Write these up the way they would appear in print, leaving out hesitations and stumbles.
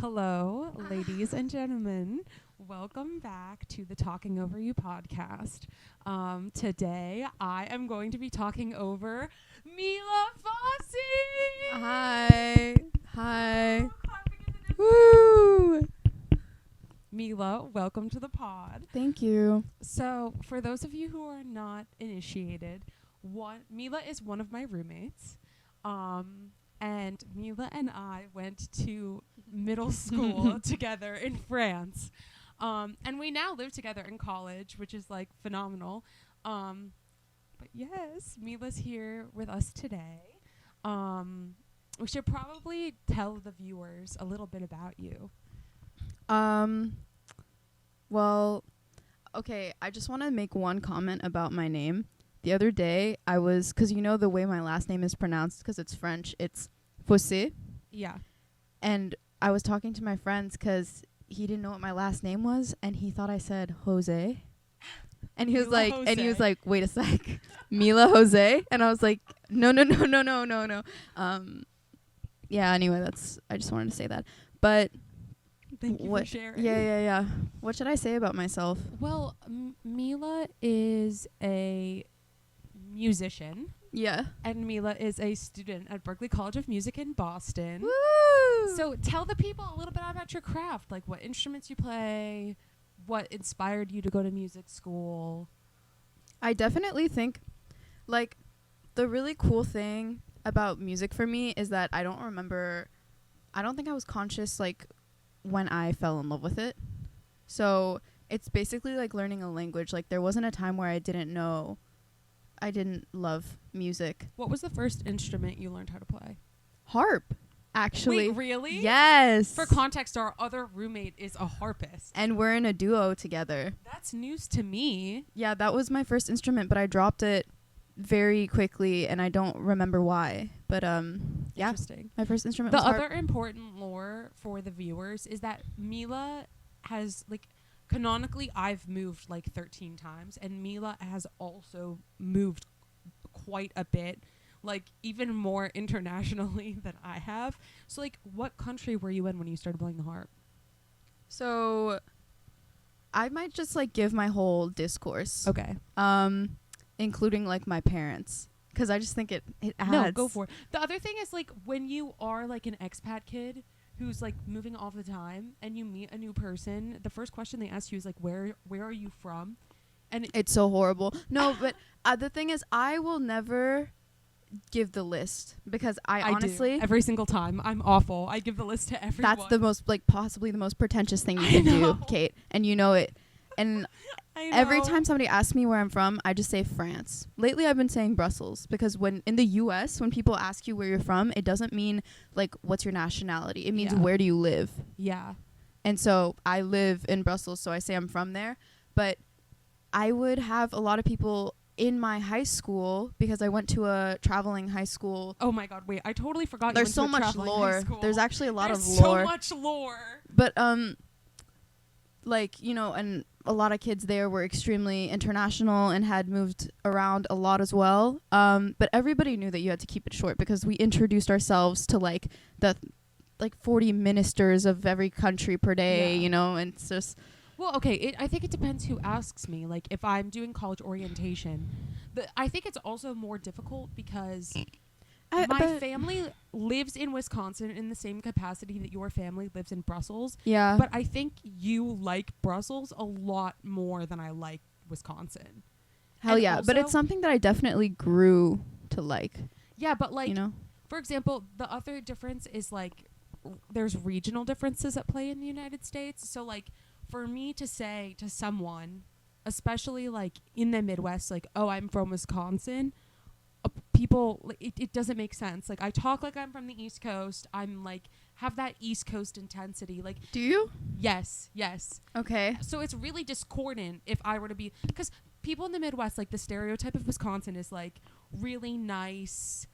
Hello, ladies and gentlemen. Welcome back to the Talking Over You podcast. Today, I am going to be talking over Mila Fossey. Hi. Hi. Woo. Mila, welcome to the pod. Thank you. So, for those of you who are not initiated, Mila is one of my roommates. And Mila and I went to middle school together in France. And we now live together in college, which is like phenomenal. But yes, Mila's here with us today. We should probably tell the viewers a little bit about you. Well, okay, I just want to make one comment about my name. The other day, because you know the way my last name is pronounced, because it's French, it's fossey. Yeah. And I was talking to my friends because he didn't know what my last name was, and he thought I said Jose. And he was like, wait a sec, Mila Jose? And I was like, no. Yeah, anyway, I just wanted to say that. But Thank you for sharing. Yeah. What should I say about myself? Well, Mila is a musician. Yeah. And Mila is a student at Berklee College of Music in Boston. Woo! So tell the people a little bit about your craft, like what instruments you play, what inspired you to go to music school. I definitely think, like, the really cool thing about music for me is that I don't think I was conscious, like, when I fell in love with it. So it's basically like learning a language. Like, there wasn't a time where I didn't love music. What was the first instrument you learned how to play? Harp, actually. Wait, really? Yes. For context, our other roommate is a harpist. And we're in a duo together. That's news to me. Yeah, that was my first instrument, but I dropped it very quickly, and I don't remember why. But yeah, interesting. my first instrument The was harp. other important lore for the viewers is that Mila has, like, canonically, I've moved like 13 times, and Mila has also moved quite a bit, like even more internationally than I have. So, like, what country were you in when you started playing the harp? So I might just like give my whole discourse. Okay. Including like my parents, because I just think it adds. No, go for it. The other thing is, like, when you are like an expat kid who's like moving all the time and you meet a new person, the first question they ask you is like, where are you from? And it's so horrible. No, but the thing is, I will never give the list, because I honestly do. Every single time I'm awful. I give the list to everyone. That's the most, like, possibly the most pretentious thing you can do, Kate, and you know it. And every time somebody asks me where I'm from, I just say France. Lately, I've been saying Brussels, because when in the U.S., when people ask you where you're from, it doesn't mean, like, what's your nationality. It means where do you live. Yeah. And so I live in Brussels, so I say I'm from there. But I would have a lot of people in my high school, because I went to a traveling high school. Oh my God, wait, I totally forgot. There's so much lore. There's actually a lot of lore. So much lore. But, like, you know, and a lot of kids there were extremely international and had moved around a lot as well. But everybody knew that you had to keep it short, because we introduced ourselves to like 40 ministers of every country per day, you know, and it's just. Well, okay, I think it depends who asks me. Like, if I'm doing college orientation, I think it's also more difficult because my family lives in Wisconsin in the same capacity that your family lives in Brussels. Yeah. But I think you like Brussels a lot more than I like Wisconsin. Hell and yeah. But it's something that I definitely grew to like. Yeah, but like, you know? For example, the other difference is like there's regional differences at play in the United States. So like for me to say to someone, especially like in the Midwest, like, oh, I'm from Wisconsin, people, like, it doesn't make sense. Like, I talk like I'm from the East Coast. I'm like, have that East Coast intensity. Like, do you? Yes. Okay. So it's really discordant if I were to be, because people in the Midwest, like, the stereotype of Wisconsin is like really nice,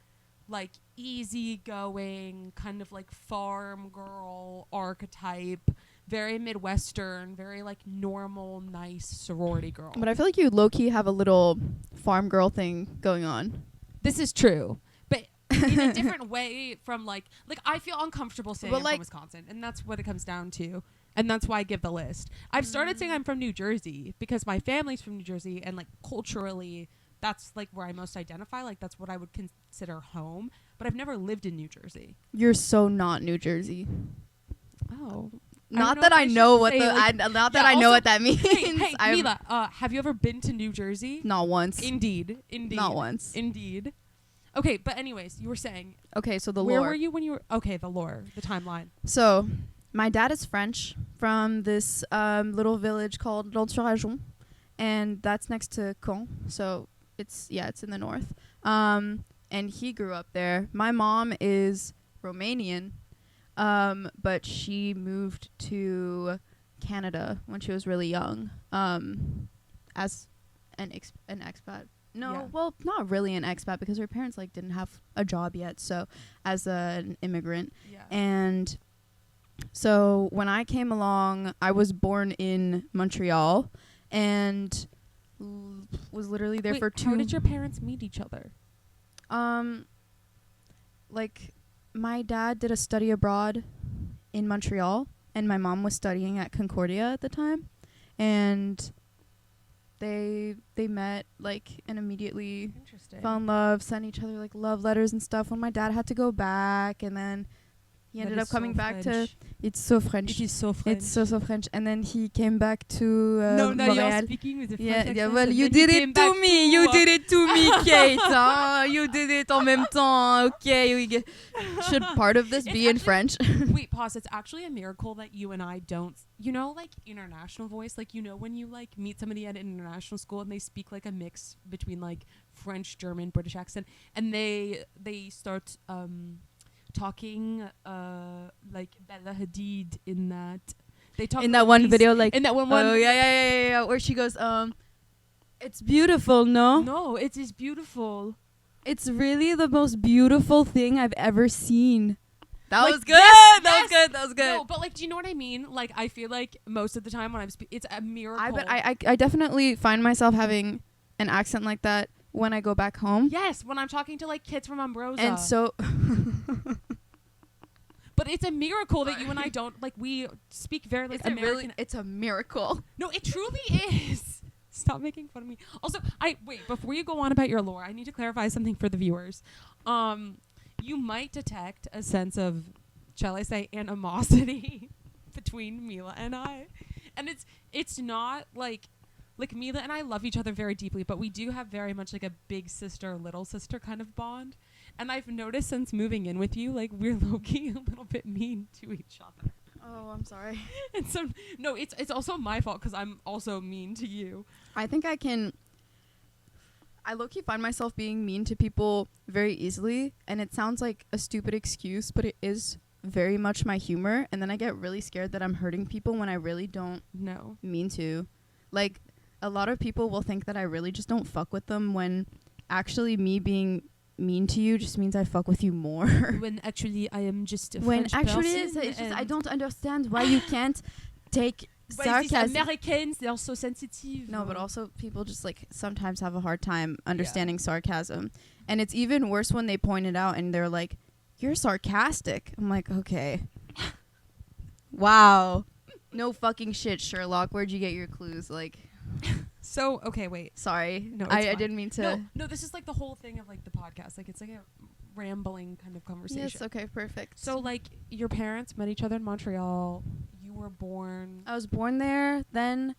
like easygoing, kind of like farm girl archetype, very Midwestern, very like normal, nice sorority girl. But I feel like you low-key have a little farm girl thing going on. This is true. But in a different way from like I feel uncomfortable saying But, I'm like- from Wisconsin, and that's what it comes down to. And that's why I give the list. I've started saying I'm from New Jersey because my family's from New Jersey, and like culturally, that's like where I most identify. Like that's what I would consider home. But I've never lived in New Jersey. You're so not New Jersey. Oh. Not that I know what not that I know what that means. Hey, Mila, have you ever been to New Jersey? Not once. Indeed. Not once. Indeed. Okay, but anyways, you were saying. Okay, so the Where lore. were you when you were? Okay, the lore, the timeline. So, my dad is French from this little village called L'Anse-sur-Ajon, and that's next to Caen. So it's in the north. And he grew up there. My mom is Romanian, but she moved to Canada when she was really young, as an expat. No, Yeah. well, not really an expat because her parents like didn't have a job yet. So as an immigrant, Yeah. and so when I came along, I was born in Montreal and was literally there for 2. How did your parents meet each other? Like my dad did a study abroad in Montreal, and my mom was studying at Concordia at the time, and they met like and immediately Interesting. fell in love, sent each other like love letters and stuff. When my dad had to go back, and then he ended up coming back to. It's so French. It is so French. It's so French. And then he came back to no, now you're Montreal. speaking with a French Yeah, accent, well, and you then did he came it to back me. You did it to me, Kate. You did it en même temps. Okay. Should part of this It's be in actually- French? Wait, pause. It's actually a miracle that you and I don't, like international voice, like, when you like meet somebody at an international school and they speak like a mix between like French, German, British accent, and they start talking like Bella Hadid in that. They talk In like that one these- video, like, in that one. oh yeah, where she goes, it's beautiful, no? No, it is beautiful. It's really the most beautiful thing I've ever seen. That Like, was good. yes, That was good. No, but like, do you know what I mean? Like, I feel like most of the time when it's a miracle. I definitely find myself having an accent like that when I go back home. Yes, when I'm talking to like kids from Ambrosia. And so But it's a miracle that you and I don't like. We speak very like American. it's a miracle. No, it truly is. Stop making fun of me. Also, wait before you go on about your lore. I need to clarify something for the viewers. You might detect a sense of, shall I say, animosity between Mila and I, and it's not like Mila and I love each other very deeply, but we do have very much like a big sister, little sister kind of bond. And I've noticed since moving in with you, like we're low-key a little bit mean to each other. Oh, I'm sorry. And so, no, it's also my fault because I'm also mean to you. I think I low-key find myself being mean to people very easily, and it sounds like a stupid excuse, but it is very much my humor, and then I get really scared that I'm hurting people when I really don't mean to. Like, a lot of people will think that I really just don't fuck with them when actually me being mean to you just means I fuck with you more. When actually I am just a When French actually person it's just I don't understand why you can't take Well, these sarcasm. Americans, they are so sensitive. No, but also people just like sometimes have a hard time understanding sarcasm. And it's even worse when they point it out and they're like, "You're sarcastic." I'm like, "Okay." Wow. No fucking shit, Sherlock. Where'd you get your clues? Like, so, okay, wait. sorry. No, I fine. didn't mean to. No, this is like the whole thing of like the podcast. Like it's like a rambling kind of conversation. Yes, okay, perfect. So like your parents met each other in Montreal. You were born. I was born there. Then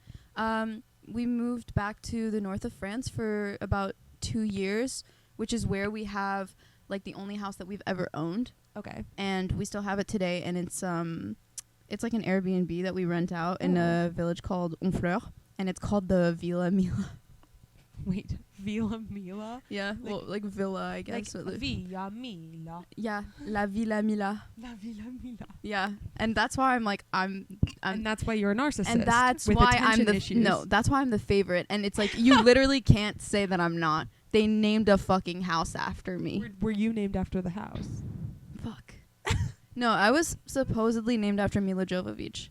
we moved back to the north of France for about 2 years, which is where we have like the only house that we've ever owned. Okay. And we still have it today, and it's like an Airbnb that we rent out in a village called Honfleur, and it's called the Villa Mila. Wait, Villa Mila? Yeah, Like- well, like villa, I guess. Like Villa Mila. Yeah, La Villa Mila. La Villa Mila. Yeah, and that's why I'm like I'm And that's why you're a narcissist. and that's with why I'm attention the issues. no, that's why I'm the favorite, and it's like you literally can't say that I'm not. They named a fucking house after me. Were you named after the house? Fuck. No, I was supposedly named after Mila Jovovich,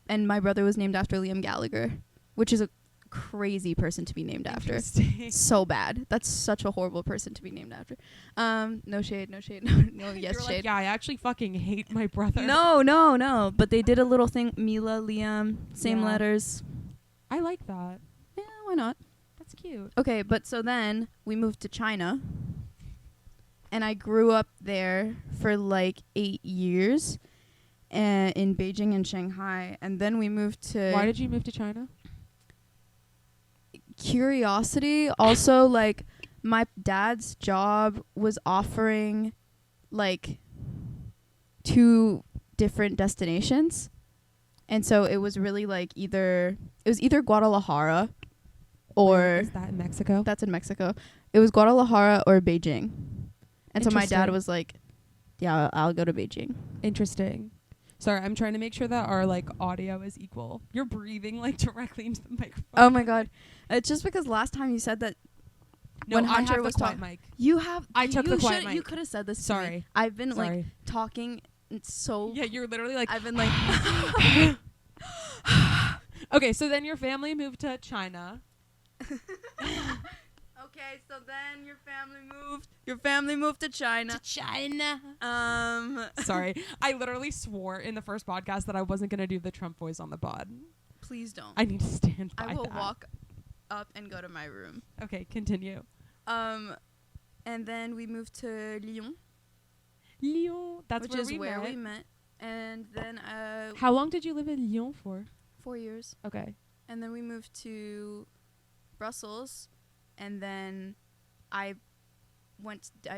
and my brother was named after Liam Gallagher, which is a crazy person to be named after. Interesting. So bad. That's such a horrible person to be named after. No shade, no shade, no yes You're shade. like, yeah, I actually fucking hate my brother. No. But they did a little thing. Mila, Liam, same Yeah. letters. I like that. Yeah, why not? That's cute. Okay, but so then we moved to China. And I grew up there for like 8 years in Beijing and Shanghai. And then we moved to... Why did you move to China? Curiosity. Also, like, my dad's job was offering, like, 2 different destinations. And so it was really, like, either Guadalajara or... Where is that in Mexico? That's in Mexico. It was Guadalajara or Beijing. And so my dad Interesting. was like, yeah, I'll go to Beijing. Interesting. Sorry, I'm trying to make sure that our like audio is equal. You're breathing like directly into the microphone. Oh my god. It's just because last time you said that No, when I Hunter have was the quiet talking, mic. you have I took the quiet mic. You could have said this to Sorry. me. I've been like Sorry. talking so Yeah, you're literally like. I've been like Okay, so then your family moved to China. okay, so then your family moved to China. China. Sorry. Sorry, I literally swore in the first podcast that I wasn't gonna do the Trump voice on the pod. Please don't. I need to stand by I will that. walk up and go to my room. Okay, continue. And then we moved to Lyon, Lyon. That's which is where met. we met. And then How long did you live in Lyon for? 4 years. Okay. And then we moved to Brussels, and then I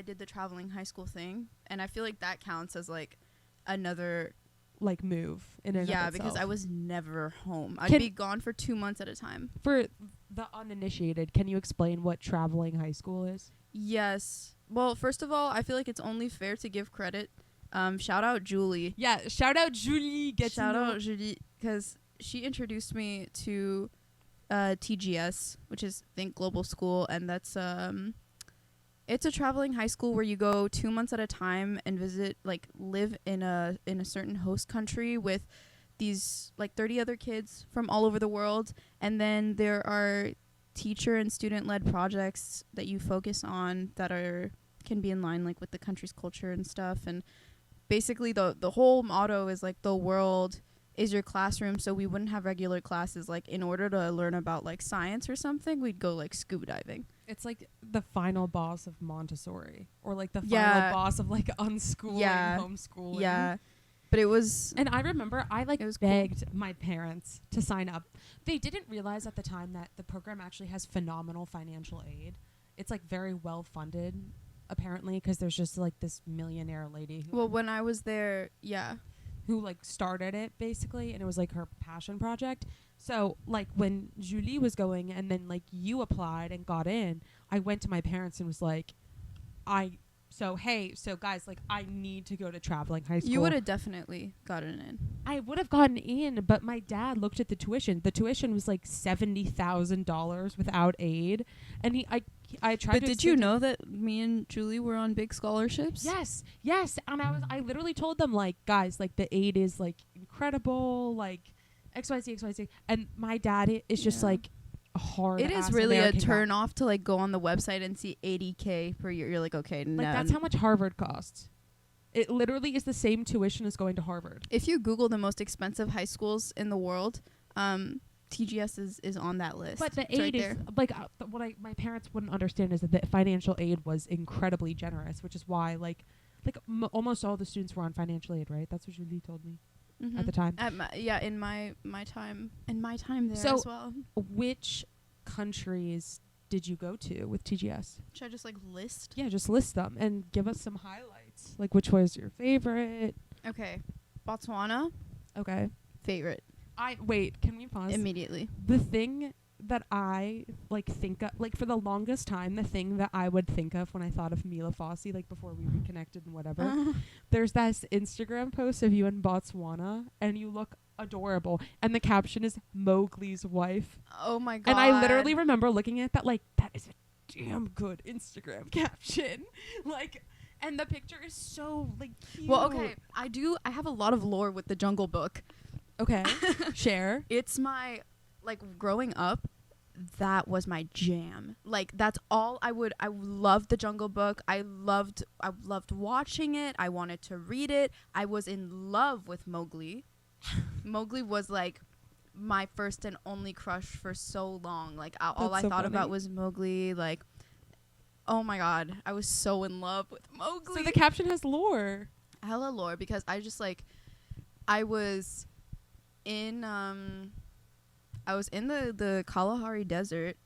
did the traveling high school thing, and I feel like that counts as like another Like move in and of because itself. I was never home. I'd Can- be gone for 2 months at a time. For the uninitiated, can you explain what traveling high school is? Yes. Well, first of all, I feel like it's only fair to give credit. Shout out Julie. Yeah, shout out Julie. Shout out Julie, because she introduced me to TGS, which is Think Global School, and that's it's a traveling high school where you go 2 months at a time and visit, like, live in a certain host country with these like 30 other kids from all over the world, and then there are teacher and student led projects that you focus on that can be in line like with the country's culture and stuff. And basically the whole motto is like the world is your classroom, so we wouldn't have regular classes. Like, in order to learn about like science or something, we'd go like scuba diving. It's like the final boss of Montessori, or like the Yeah. final boss of like unschooling, Yeah. homeschooling. Yeah, but it was And I remember I like It was cool. begged my parents to sign up. They didn't realize at the time that the program actually has phenomenal financial aid. It's like very well funded, apparently, because there's just like this millionaire lady who, well when I was there. Yeah, who like started it basically, and it was like her passion project. So like when Julie was going and then like you applied and got in, I went to my parents and was like, so guys, like I need to go to traveling high school. you would have definitely gotten in. I would have gotten in, but my dad looked at the tuition. The tuition was like $70,000 without aid, and I tried. But to did you know that me and Julie were on big scholarships? Yes, and I literally told them like, guys, like the aid is like incredible, like XYZ, and my dad is just Yeah. like a hard. It is really a turn off to like go on the website and see $80K per year. You're like, okay, no. Like that's how much Harvard costs. It literally is the same tuition as going to Harvard. If you Google the most expensive high schools in the world, TGS is on that list. But the It's right aid is there. like my parents wouldn't understand is that the financial aid was incredibly generous, which is why like almost all the students were on financial aid, right? That's what Julie told me Mhm. at the time. In my time there So- as well. Which countries did you go to with TGS? Should I just like list? Yeah, just list them and give us some highlights. Like which was your favorite? Okay, Botswana, Okay. favorite Can we pause? immediately. The thing that I like think of, like for the longest time, the thing that I would think of when I thought of Mila Fossey, like before we reconnected and whatever, there's this Instagram post of you in Botswana and you look adorable, and the caption is Mowgli's wife. Oh my god! And I literally remember looking at that like, that is a damn good Instagram caption. Like, and the picture is so like cute. Well, okay, I have a lot of lore with the Jungle Book. Okay. Share. It's my, like, growing up, that was my jam. Like, that's all I loved the Jungle Book. I loved watching it. I wanted to read it. I was in love with Mowgli. Mowgli was like my first and only crush for so long. Like, all I thought about was Mowgli. Like, oh my god, I was so in love with Mowgli. So the caption has lore. Hella lore, because I just like, I was in the Kalahari Desert,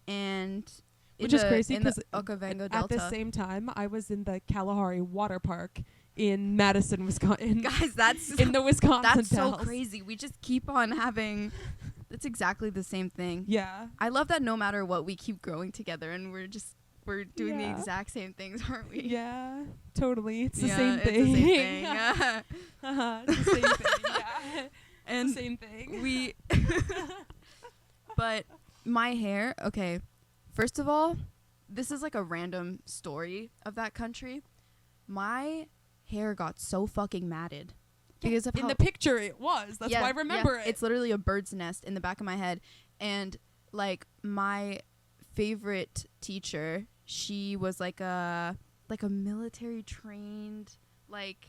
and which is crazy in the because Okavango at Delta. the same time I was in the Kalahari Water Park in Madison, Wisconsin. Guys, that's in the Wisconsin that's so Dells. crazy. We just keep on having. It's exactly the same thing. Yeah. I love that no matter what, we keep growing together, and we're doing the Yeah. exact same things, aren't we? Yeah, totally. It's the Yeah, same it's thing. the same thing. Yeah. It's the same thing. Yeah. And it's the same thing. we But my hair, okay, first of all, this is like a random story of that country. My hair got so fucking matted because of in how the picture it was. That's why I remember it. It's literally a bird's nest in the back of my head. And like, my favorite teacher, she was like a military trained like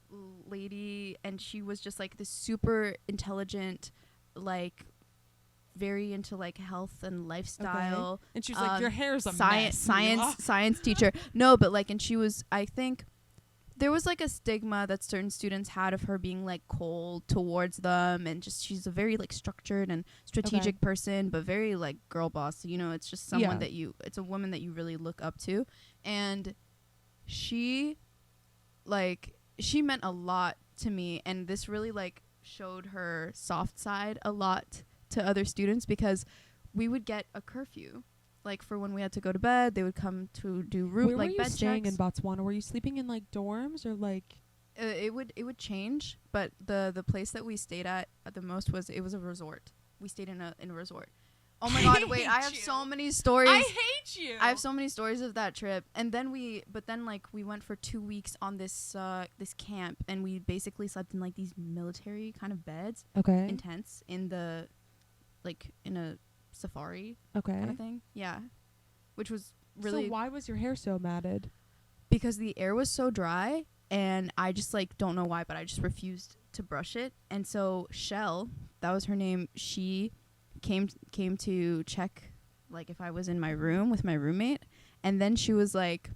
lady, and she was just like this super intelligent, like very into like health and lifestyle. Okay. And she was like, your hair's a science mess. science teacher. No, but like, and she was, I think there was like a stigma that certain students had of her being like cold towards them, and just she's a very like structured and strategic person, but very like girl boss. You know, it's just someone that it's a woman that you really look up to. And she meant a lot to me, and this really like showed her soft side a lot to other students, because we would get a curfew. Like, for when we had to go to bed, they would come to do Where like were you bed staying checks. in Botswana? Were you sleeping in like dorms or like? It would change, but the place that we stayed at the most was a resort. We stayed in a resort. Oh my god! Wait, I have so many stories. I hate you. I have so many stories of that trip. And then we went for 2 weeks on this camp, and we basically slept in like these military kind of beds, Okay. in tents, in the like in a safari Okay. kind of thing. Yeah, which was really So why was your hair so matted? because the air was so dry, and I just like don't know why, but I just refused to brush it. And so Shell, that was her name, she came to check like if I was in my room with my roommate, and then she was like,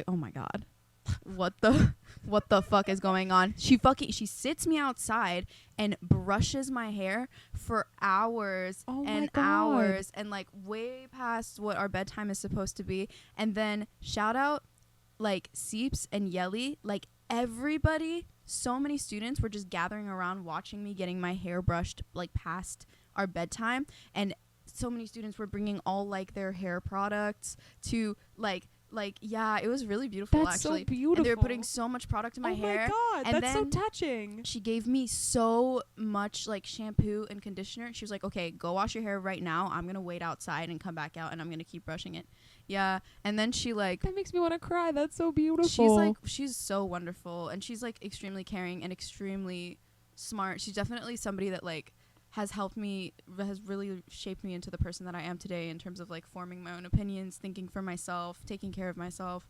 oh my god, what the fuck is going on? She sits me outside and brushes my hair for hours and hours, and like way past what our bedtime is supposed to be. And then shout out like Seeps and Yelly, like everybody, so many students were just gathering around watching me getting my hair brushed like past our bedtime. And so many students were bringing all like their hair products to like yeah, it was really beautiful. That's actually so beautiful. And they were putting so much product in my hair. Oh my god, and that's so then touching. she gave me so much like shampoo and conditioner. She was like, okay, go wash your hair right now. I'm gonna wait outside and come back out, and I'm gonna keep brushing it. Yeah. And then she like, That makes me want to cry. That's so beautiful. she's so wonderful, and she's like extremely caring and extremely smart. She's definitely somebody that like has really shaped me into the person that I am today, in terms of like forming my own opinions, thinking for myself, taking care of myself,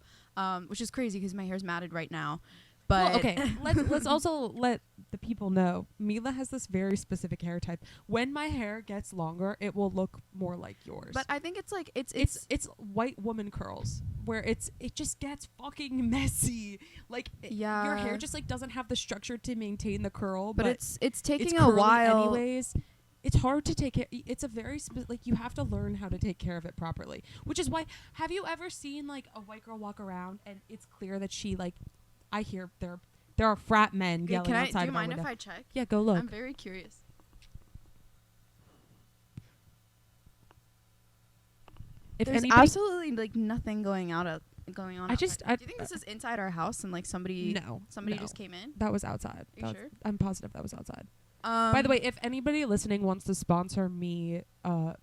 which is crazy because my hair's matted right now. But well, okay, let's also let the people know Mila has this very specific hair type. When my hair gets longer, it will look more like yours. But I think it's like it's white woman curls, where it just gets fucking messy. Like your hair just like doesn't have the structure to maintain the curl. But it's taking it's a curly while. anyways. It's hard to take care. It's a very like you have to learn how to take care of it properly. Which is why, have you ever seen like a white girl walk around and it's clear that she like, I hear there are frat men yelling outside of our window. Do you mind if I check? Yeah, go look. I'm very curious. If There's anybody, absolutely like nothing going on. Do you think this is inside our house and like somebody no, just came in? That was outside. Are you sure? I'm positive that was outside. By the way, if anybody listening wants to sponsor me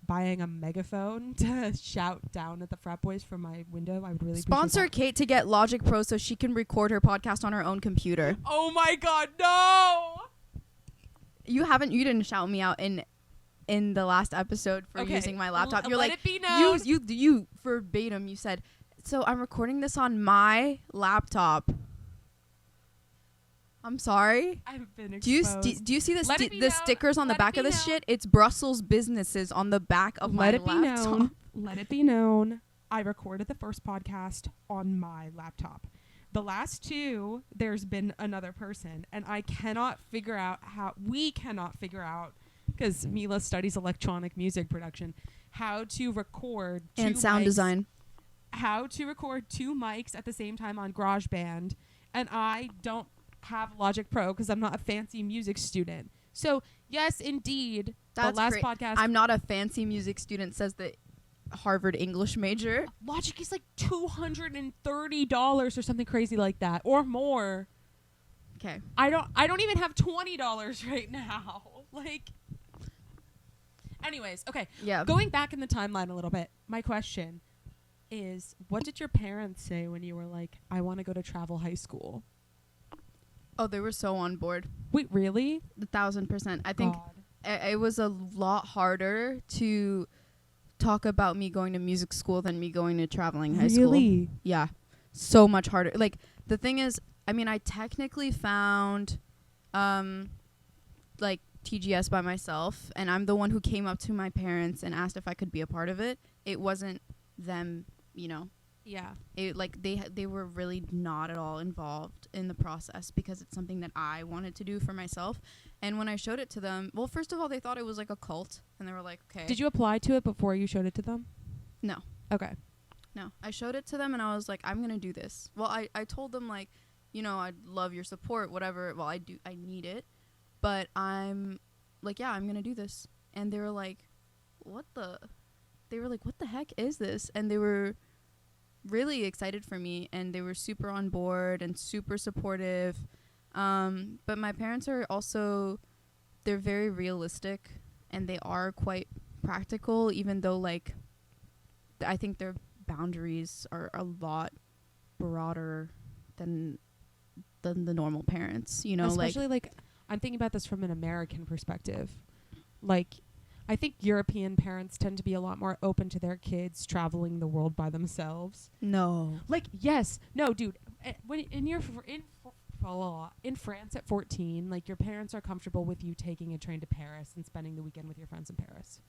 buying a megaphone to shout down at the frat boys from my window, I would really sponsor appreciate Kate to get Logic Pro so she can record her podcast on her own computer. Oh my god, no! You didn't shout me out in in the last episode for using my laptop. You're let like, it be known. you verbatim, you said, so I'm recording this on my laptop. I'm sorry. I've been Do you exposed. do you see Let it be the known. stickers on the Let it back be of this known. shit? It's Brussels businesses on the back of my Let it be laptop. known. Let it be known. I recorded the first podcast on my laptop. The last two, there's been another person, and we cannot figure out, because Mila studies electronic music production, how to record And sound design. how to record two mics at the same time on GarageBand, and I don't have Logic Pro because I'm not a fancy music student. So yes, indeed, That's the last great. podcast. I'm not a fancy music student, says the Harvard English major. Logic is like $230 or something crazy like that, or more. Okay. I don't even have $20 right now. Like, anyways, okay. Yeah. Going back in the timeline a little bit, my question is, what did your parents say when you were like, I want to go to travel high school? Oh, they were so on board. Wait, really? 1,000%. I think God. it was a lot harder to talk about me going to music school than me going to traveling high school. Really? Yeah. So much harder. Like, the thing is, I mean, I technically found like TGS by myself, and I'm the one who came up to my parents and asked if I could be a part of it. It wasn't them, you know. Yeah. It like they were really not at all involved in the process because it's something that I wanted to do for myself. And when I showed it to them, well, first of all, they thought it was like a cult, and they were like, okay. Did you apply to it before you showed it to them? No. Okay. No. I showed it to them, and I was like, I'm going to do this. Well, I told them, like, you know, I'd love your support, whatever. Well, I need it. But I'm like, yeah, I'm going to do this. And they were like, what the heck is this? And they were really excited for me, and they were super on board and super supportive. But my parents are also, they're very realistic, and they are quite practical, even though, like, I think their boundaries are a lot broader than the normal parents, you know. Especially, like, I'm thinking about this from an American perspective. Like, I think European parents tend to be a lot more open to their kids traveling the world by themselves. No. Like, yes. No, dude. When in France at 14, like, your parents are comfortable with you taking a train to Paris and spending the weekend with your friends in Paris.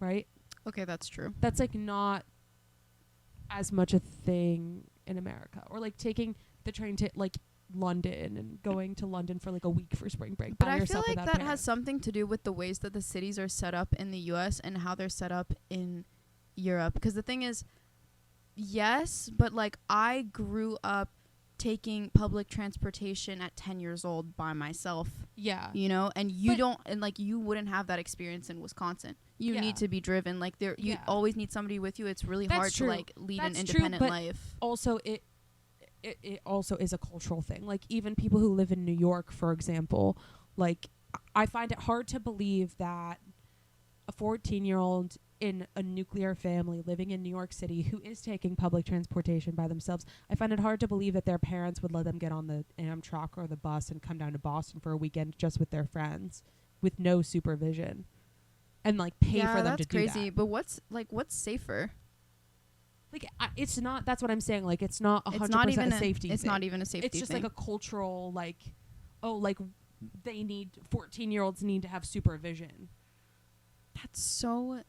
Right? Okay, that's true. That's, like, not as much a thing in America. Or, like, taking the train to, like, London and going to London for like a week for spring break. But I feel like that has something to do with the ways that the cities are set up in the US and how they're set up in Europe. Because the thing is, yes, but like I grew up taking public transportation at 10 years old by myself. Yeah. You know, and you wouldn't have that experience in Wisconsin. You need to be driven. Like you always need somebody with you. It's really hard to like lead an independent life. Also it also is a cultural thing. Like, even people who live in New York, for example, like, I find it hard to believe that a 14-year-old in a nuclear family living in New York City who is taking public transportation by themselves, I find it hard to believe that their parents would let them get on the Amtrak or the bus and come down to Boston for a weekend just with their friends with no supervision and, like, pay for them to do that. That's crazy. But what's safer? Like, it's not, that's what I'm saying. Like, it's not 100% a safety thing. It's not even a safety thing. It's just like a cultural, like, oh, like, 14-year-olds need to have supervision. That's so...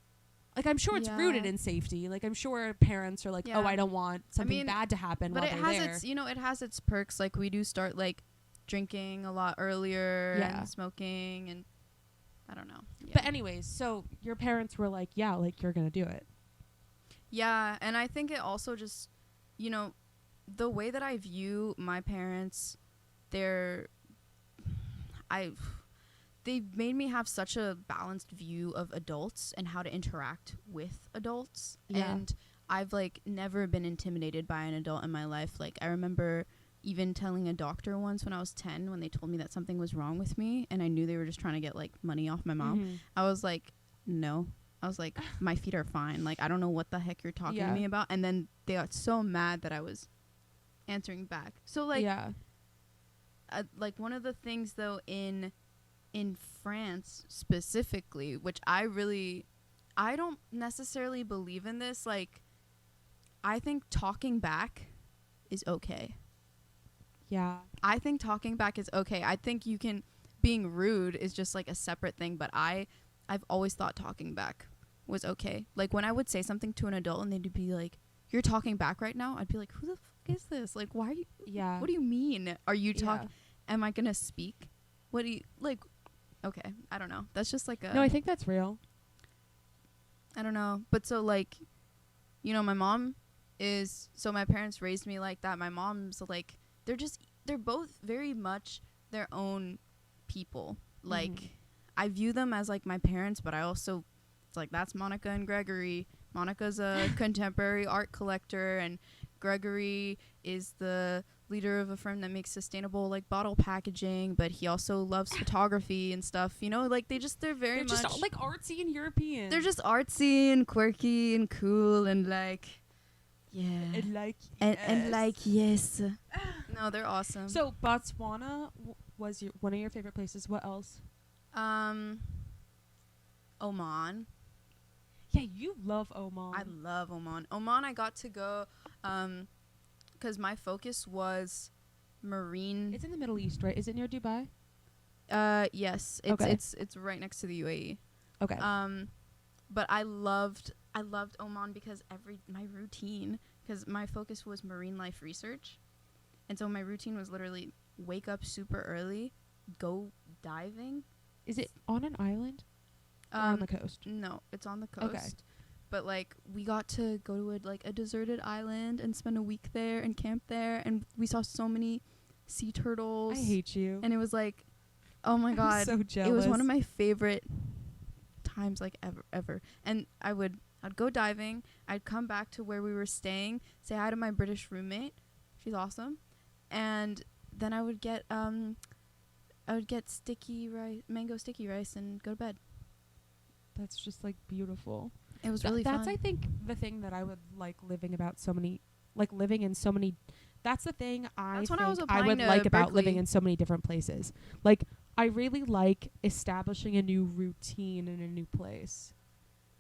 Like, I'm sure it's rooted in safety. Like, I'm sure parents are like, oh, I don't want something bad to happen while they're there. But it has it has its perks. Like, we do start, like, drinking a lot earlier and smoking and I don't know. Yeah. But anyways, so your parents were like, yeah, like, you're going to do it. Yeah, and I think it also just, you know, the way that I view my parents, they've made me have such a balanced view of adults and how to interact with adults. Yeah. And I've, like, never been intimidated by an adult in my life. Like, I remember even telling a doctor once when I was 10 when they told me that something was wrong with me and I knew they were just trying to get, like, money off my mom. Mm-hmm. I was like, no. I was like, my feet are fine. Like, I don't know what the heck you're talking to me about. And then they got so mad that I was answering back. So, like, like, one of the things, though, in in France specifically, which I don't necessarily believe in this. Like, I think talking back is okay. Yeah. I think talking back is okay. I think being rude is just like a separate thing, but I've always thought talking back was okay. Like, when I would say something to an adult and they'd be like, "You're talking back right now," I'd be like, "Who the fuck is this? Like, why are you, Yeah. what do you mean? Are you Yeah. am I going to speak? What do you, like, okay, I don't know. That's just like No, I think that's real. I don't know. But so, like, you know, my parents raised me like that. My mom's like, they're both very much their own people. Like, I view them as like my parents, but I also, it's like, that's Monica and Gregory. Monica's a contemporary art collector, and Gregory is the leader of a firm that makes sustainable like bottle packaging, but he also loves photography and stuff. You know, like they're They're much just like artsy and European. they're just artsy and quirky and cool and like, yeah, and like and like, yes. No, they're awesome. So Botswana was one of your favorite places. What else? Oman. Yeah, you love Oman. I love Oman. Oman, I got to go because my focus was marine. It's in the Middle East, right? Is it near Dubai? Yes. It's right next to the UAE. Okay. But I loved Oman because my routine, because my focus was marine life research, and so my routine was literally wake up super early, go diving. Is it on an island? Or on the coast? No, it's on the coast. Okay. But like, we got to go to a deserted island and spend a week there and camp there, and we saw so many sea turtles. I hate you. And it was like, oh my god, I'm so jealous. it was one of my favorite times like ever. And I'd go diving. I'd come back to where we were staying, say hi to my British roommate. She's awesome. And then I would get sticky rice, mango sticky rice, and go to bed. That's just like beautiful. It was really fun. That's I think the thing that I would like living in so many. That's the thing I would like about living in so many different places. Like, I really like establishing a new routine in a new place.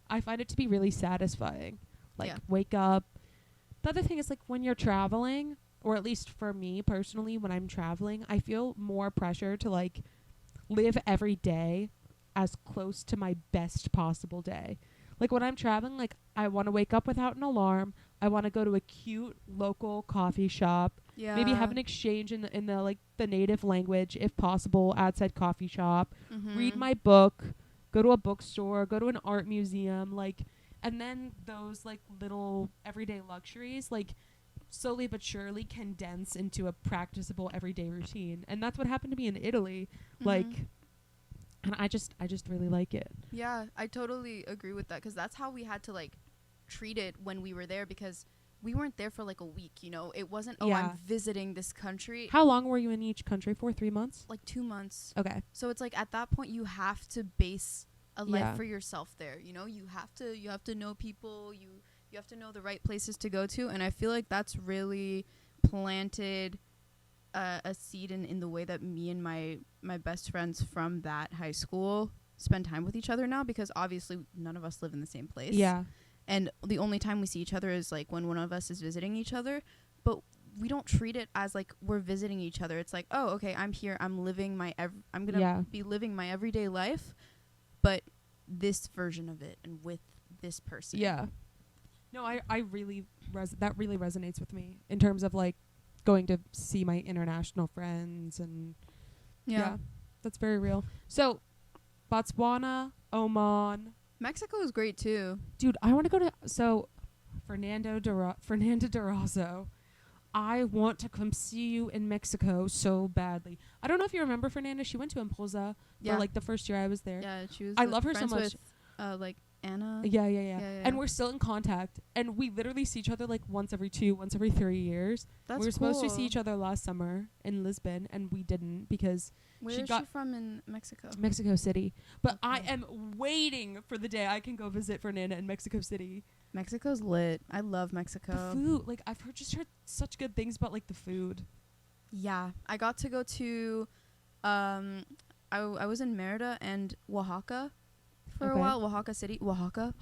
I find it to be really satisfying. Like, wake up. The other thing is, like, when you're traveling, or at least for me personally, when I'm traveling, I feel more pressure to like live every day as close to my best possible day. Like, when I'm traveling, like, I want to wake up without an alarm. I want to go to a cute local coffee shop. Yeah. Maybe have an exchange in the like the native language, if possible, outside coffee shop. Mm-hmm. Read my book. Go to a bookstore. Go to an art museum. Like, and then those like little everyday luxuries, like, slowly but surely condense into a practicable everyday routine. And that's what happened to me in Italy. Mm-hmm. Like. And I just really like it. Yeah, I totally agree with that, because that's how we had to like treat it when we were there, because we weren't there for like a week, you know. It wasn't, I'm visiting this country. How long were you in each country for? 3 months? Like 2 months. Okay. So it's like at that point you have to base a life for yourself there, you know. You have to know people, you have to know the right places to go to, and I feel like that's really planted a seed in the way that me and my best friends from that high school spend time with each other now, because obviously none of us live in the same place. Yeah. And the only time we see each other is like when one of us is visiting each other, but we don't treat it as like we're visiting each other. It's like, oh, okay, I'm here, I'm living I'm gonna be living my everyday life, but this version of it and with this person. Yeah. No, I really that really resonates with me in terms of like going to see my international friends, and that's very real. So Botswana, Oman, Mexico is great too. Dude, I want to go to Fernando Durazo. I want to come see you in Mexico so badly. I don't know if you remember Fernanda. She went to Impulsa for like the first year I was there. Yeah, she was. I love her so much. With, like Anna. Yeah. And we're still in contact, and we literally see each other like once every 3 years. We were supposed to see each other last summer in Lisbon, and we didn't because Where is she from in Mexico? Mexico City. But I am waiting for the day I can go visit Fernanda in Mexico City. Mexico's lit. I love Mexico. The food, like, I've heard such good things about like the food. Yeah, I got to go to I I was in Merida and Oaxaca for a Okay. while. Oaxaca City. Oaxaca.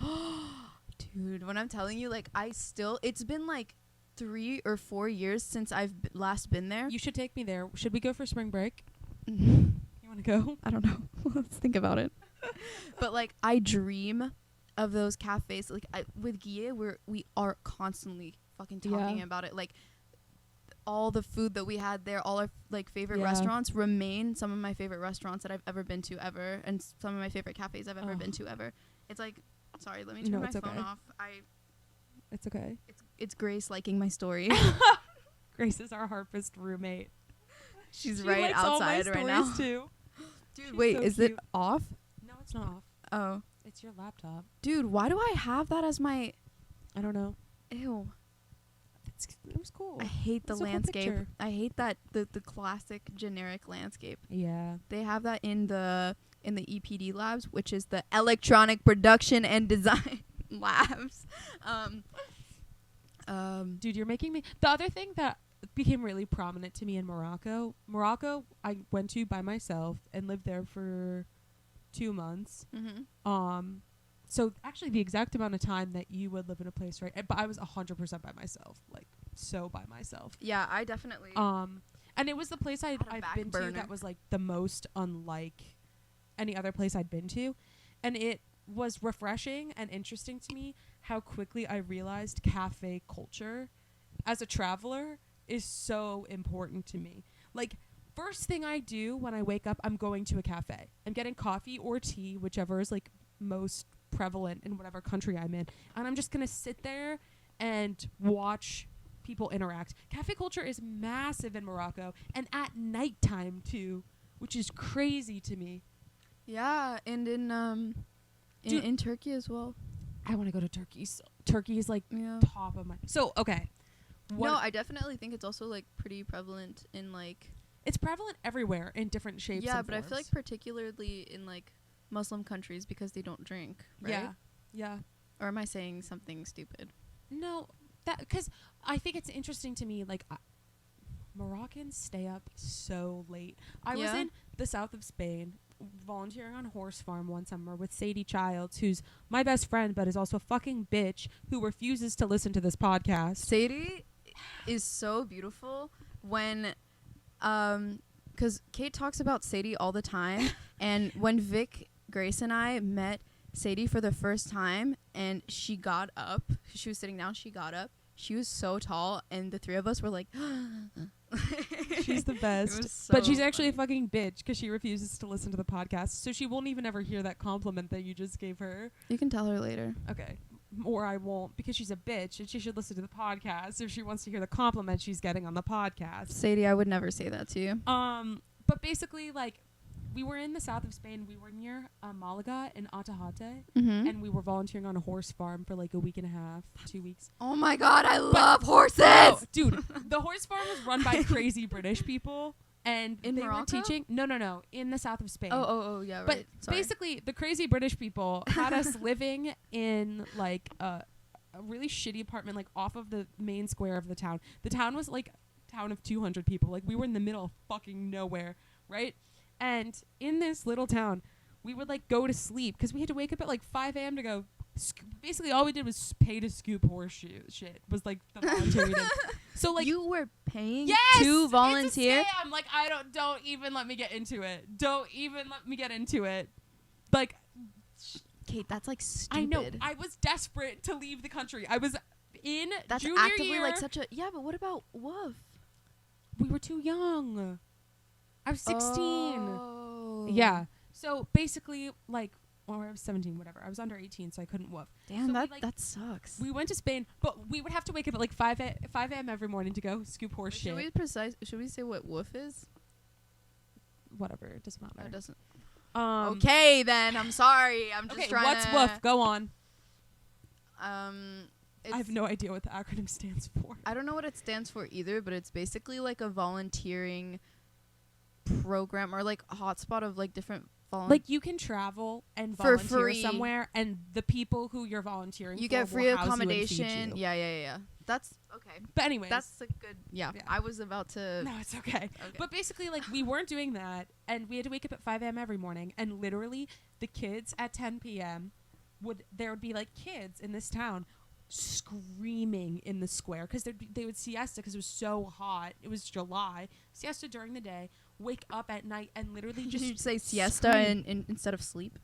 Dude, when I'm telling you, like, it's been like 3 or 4 years since I've last been there. You should take me there. Should we go for spring break? I You want to go? don't know. Let's think about it. But like, I dream of those cafes. Like, with Guille, we are constantly fucking talking Yeah. about it. Like, all the food that we had there, all our like favorite Yeah. restaurants remain some of my favorite restaurants that I've ever been to ever, and some of my favorite cafes I've ever been to ever. It's like, sorry, let me turn No, my it's phone okay. off. It's okay. It's Grace liking my story. Grace is our harpist roommate. She's She right likes all my outside right now. stories too. Dude, She's wait, so is cute. it off? No, it's not off. Oh, It's your laptop. dude, why do I have that as my? I don't know. Ew. It was cool. I hate the It's a cool landscape. picture. I hate that the classic generic landscape. Yeah. They have that in the EPD labs, which is the electronic production and design labs. Dude, you're making me. The other thing that became really prominent to me in Morocco, I went to by myself and lived there for 2 months. Mm-hmm. So actually the exact amount of time that you would live in a place, right? But I was 100% by myself, like so by myself. Yeah, I definitely. And it was the place I've back been to burner. that was like the most unlike any other place I'd been to, and it was refreshing and interesting to me how quickly I realized cafe culture as a traveler is so important to me. Like, first thing I do when I wake up, I'm going to a cafe. I'm getting coffee or tea, whichever is like most prevalent in whatever country I'm in, and I'm just gonna sit there and watch people interact. Cafe culture is massive in Morocco, and at nighttime too, which is crazy to me. Yeah, and in Turkey as well. I want to go to Turkey. So Turkey is like Yeah. top of my. So okay, No, I definitely think it's also like pretty prevalent in like. it's prevalent everywhere in different shapes. Yeah, and but I feel forms. like particularly in like Muslim countries because they don't drink, right? Yeah. Or am I saying something stupid? No, that because I think it's interesting to me. Like, Moroccans stay up so late. I was Yeah? in the south of Spain volunteering on a horse farm one summer with Sadie Childs, who's my best friend, but is also a fucking bitch who refuses to listen to this podcast. Sadie is so beautiful when, because Kate talks about Sadie all the time, and when Vic, Grace, and I met Sadie for the first time, and she got up, she was sitting down, she got up, she was so tall, and the three of us were like, She's the best. was so But she's actually a funny. fucking bitch because she refuses to listen to the podcast. So she won't even ever hear that compliment that you just gave her. You can tell her later. Okay. Or I won't, because she's a bitch and she should listen to the podcast if she wants to hear the compliment she's getting on the podcast. Sadie, I would never say that to you. But basically, like, we were in the south of Spain. We were near Malaga in Atahate, Mm-hmm. and we were volunteering on a horse farm for like a week and a half, 2 weeks. Oh my god, I love horses! Oh, dude, the horse farm was run by crazy British people, and In they were Morocco? teaching. No, in the south of Spain. Oh, yeah, right. But Sorry. basically, the crazy British people had us living in like a really shitty apartment, like off of the main square of the town. The town was like a town of 200 people. Like, we were in the middle of fucking nowhere, right? And in this little town, we would like go to sleep because we had to wake up at like 5 a.m. to go. Basically, all we did was pay to scoop horseshoe. Shit was like the volunteer we did. So like, you were paying yes, to volunteer? It's a scam. Like, don't even let me get into it. Don't even let me get into it. Like, Kate, that's like stupid. I know. I was desperate to leave the country. I was in That's junior actively year. like such a but what about Woof? We were too young. I was 16. Oh. Yeah. So basically, like, or I was 17, whatever. I was under 18, so I couldn't woof. Damn, So that sucks. We went to Spain, but we would have to wake up at like 5 a.m. every morning to go scoop horse Should shit. should we say what Woof is? Whatever, it doesn't No, matter. it doesn't. Okay. Okay, then. I'm sorry. I'm just Okay, trying what's to woof? Go on. It's, I have no idea what the acronym stands for. I don't know what it stands for either, but it's basically like a volunteering program or like a hotspot of like different Like, you can travel and For volunteer free. somewhere, and the people who you're volunteering you for get will free house you and feed accommodation. you. Yeah. That's okay. But anyways. That's a good, yeah. I was about to. No, it's okay. But basically, like, we weren't doing that, and we had to wake up at 5 a.m. every morning, and literally the kids at 10 p.m. there would be, like, kids in this town screaming in the square because they would siesta because it was so hot. It was July. Siesta during the day, wake up at night, and literally just You'd say siesta instead of sleep?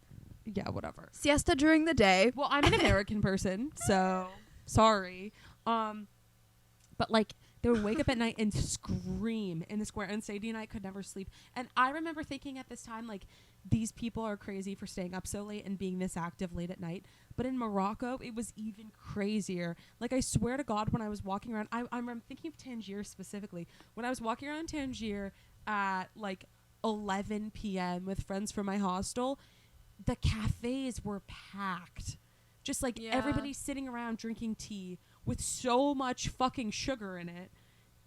Yeah, whatever. Siesta during the day. Well, I'm an American person, so sorry. But like they would wake up at night and scream in the square, and Sadie and I could never sleep. And I remember thinking at this time, like, these people are crazy for staying up so late and being this active late at night. But in Morocco, it was even crazier. Like, I swear to God, when I was walking around, I'm thinking of Tangier specifically. When I was walking around Tangier at like 11 p.m. with friends from my hostel, the cafes were packed. Just like everybody sitting around drinking tea with so much fucking sugar in it.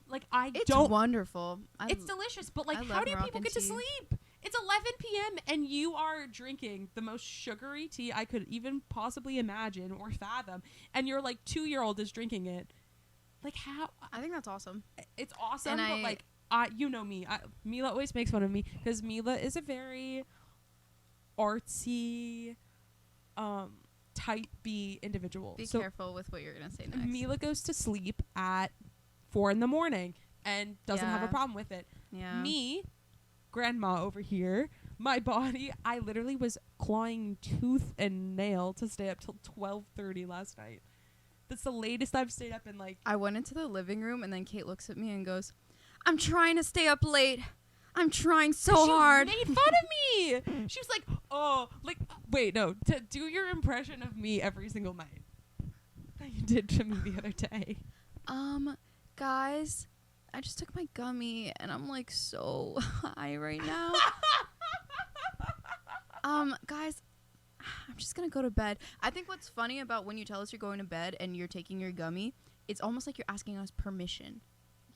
Like, it's wonderful. It's delicious, but like, how do people get to sleep? It's 11 p.m. and you are drinking the most sugary tea I could even possibly imagine or fathom, and your like 2-year-old is drinking it. Like, how? I think that's awesome. It's awesome, but like, you know me. Mila always makes fun of me because Mila is a very artsy, type B individual. Be careful with what you're gonna say next. Mila goes to sleep at 4 a.m. and doesn't have a problem with it. Yeah. Me, grandma over here, my body, I literally was clawing tooth and nail to stay up till 12:30 last night. That's the latest I've stayed up in like. I went into the living room and then Kate looks at me and goes, "I'm trying to stay up late. I'm trying so hard." She made fun of me. She was like, "Oh, like, wait, no, do your impression of me every single night that you did to me the other day." Guys, I just took my gummy and I'm like so high right now. Guys, I'm just gonna go to bed. I think what's funny about when you tell us you're going to bed and you're taking your gummy, it's almost like you're asking us permission.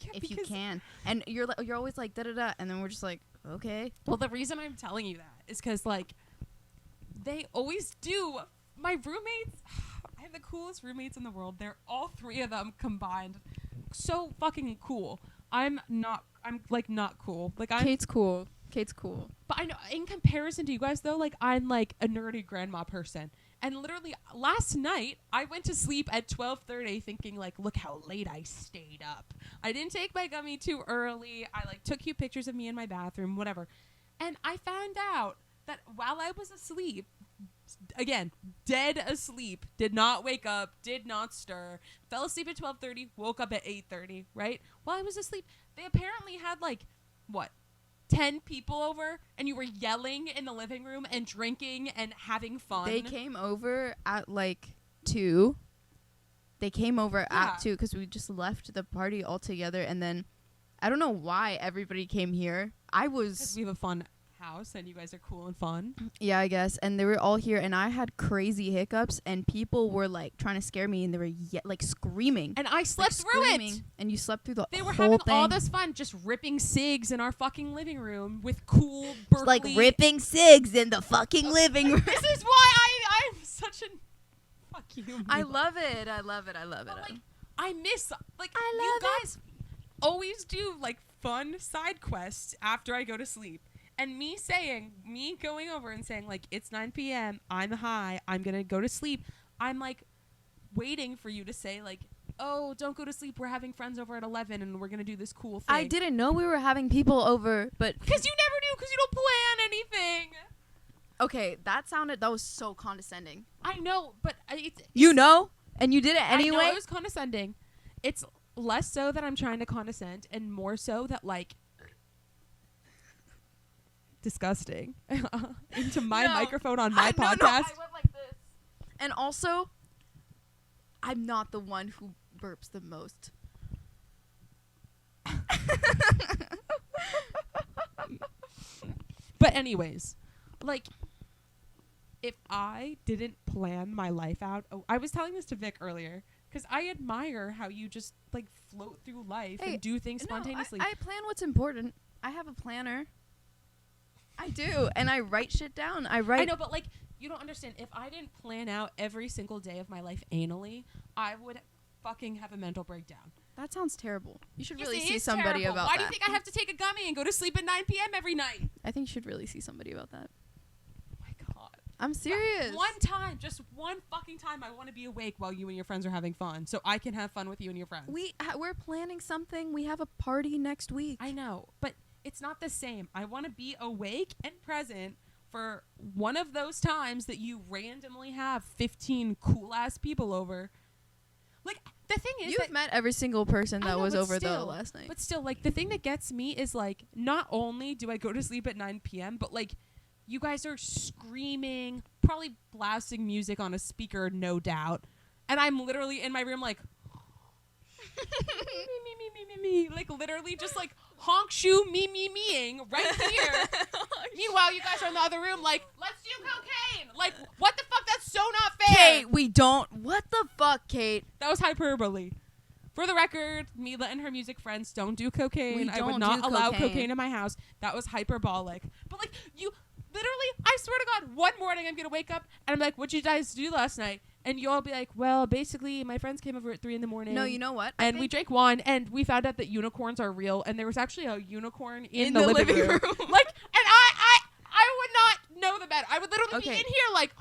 Yeah, if you can, and you're always like da da da, and then we're just like, okay. Well, the reason I'm telling you that is because like they always do. My roommates, I have the coolest roommates in the world. They're all three of them combined, so fucking cool. I'm like not cool. Like Kate's cool. But I know in comparison to you guys though, like I'm like a nerdy grandma person. And literally last night, I went to sleep at 12:30 thinking, like, look how late I stayed up. I didn't take my gummy too early. I, like, took cute pictures of me in my bathroom, whatever. And I found out that while I was asleep, again, dead asleep, did not wake up, did not stir, fell asleep at 12:30, woke up at 8:30, right? While I was asleep, they apparently had, like, 10 people over, and you were yelling in the living room and drinking and having fun. They came over at like 2. They came over at 2 because we just left the party altogether, and then I don't know why everybody came here. We have a fun house, and you guys are cool and fun. Yeah, I guess. And they were all here, and I had crazy hiccups, and people were like trying to scare me, and they were like screaming. And I slept through it. And you slept through the whole thing. They were having all this fun, just ripping cigs in our fucking living room with cool Berkeley. Like ripping cigs in the fucking living room. This is why I'm such a fuck you. Mila. I love it. But like, I miss you guys always do like fun side quests after I go to sleep. And me going over and saying, like, it's 9 p.m., I'm high, I'm going to go to sleep. I'm, like, waiting for you to say, like, oh, don't go to sleep, we're having friends over at 11 and we're going to do this cool thing. I didn't know we were having people over, but... Because you never do, because you don't plan anything. Okay, that was so condescending. I know, but it's... You know? And you did it anyway? I know it was condescending. It's less so that I'm trying to condescend and more so that, like... disgusting into my microphone on my podcast. No, I went like this. And also, I'm not the one who burps the most. But anyways, like, if I didn't plan my life out, I was telling this to Vic earlier because I admire how you just like float through life and do things spontaneously. I plan what's important. I have a planner. I do, and I write shit down. I know, but like, you don't understand. If I didn't plan out every single day of my life anally, I would fucking have a mental breakdown. That sounds terrible. You should Yes, really it see is somebody terrible. about Why that. do you think I have to take a gummy and go to sleep at 9 p.m. every night? I think you should really see somebody about that. Oh my God. I'm serious. One time, just one fucking time, I want to be awake while you and your friends are having fun, so I can have fun with you and your friends. We're planning something. We have a party next week. I know, but it's not the same. I want to be awake and present for one of those times that you randomly have 15 cool-ass people over. Like, the thing is You've met every single person I that know, was but over still, though last night. But still, like, the thing that gets me is, like, not only do I go to sleep at 9 p.m., but, like, you guys are screaming, probably blasting music on a speaker, no doubt. And I'm literally in my room, like, me, like, literally just, like, honk shoe meing right here. Meanwhile, you guys are in the other room, like, let's do cocaine. Like, what the fuck? That's so not fair. Kate, we don't. What the fuck, Kate? That was hyperbole. For the record, Mila and her music friends don't do cocaine. We I would don't not do allow cocaine. cocaine in my house. That was hyperbolic. But, like, you literally, I swear to God, one morning I'm going to wake up and I'm like, what'd you guys do last night? And you'll all be like, well, basically, my friends came over at 3 a.m. No, you know what? And we drank wine, and we found out that unicorns are real, and there was actually a unicorn in the living room. Like, and I would not know the better. I would literally be in here like,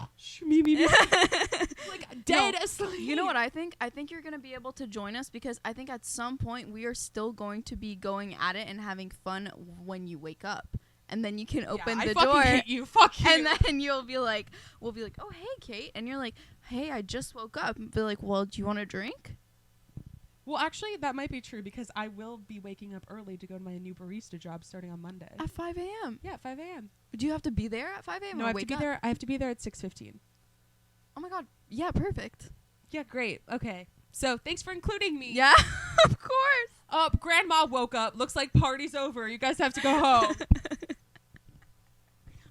me. Like, dead asleep. You know what I think? I think you're going to be able to join us because I think at some point we are still going to be going at it and having fun when you wake up. And then you can open the door. I hate you. Fuck you. And then we'll be like, oh, hey, Kate. And you're like, hey, I just woke up. And be like, well, do you want a drink? Well, actually, that might be true because I will be waking up early to go to my new barista job starting on Monday. At 5 a.m. Yeah, 5 a.m. Do you have to be there at 5 a.m.? No, I have to be there. I have to be there at 6:15. Oh, my God. Yeah, perfect. Yeah, great. Okay. So, thanks for including me. Yeah, of course. Grandma woke up. Looks like party's over. You guys have to go home.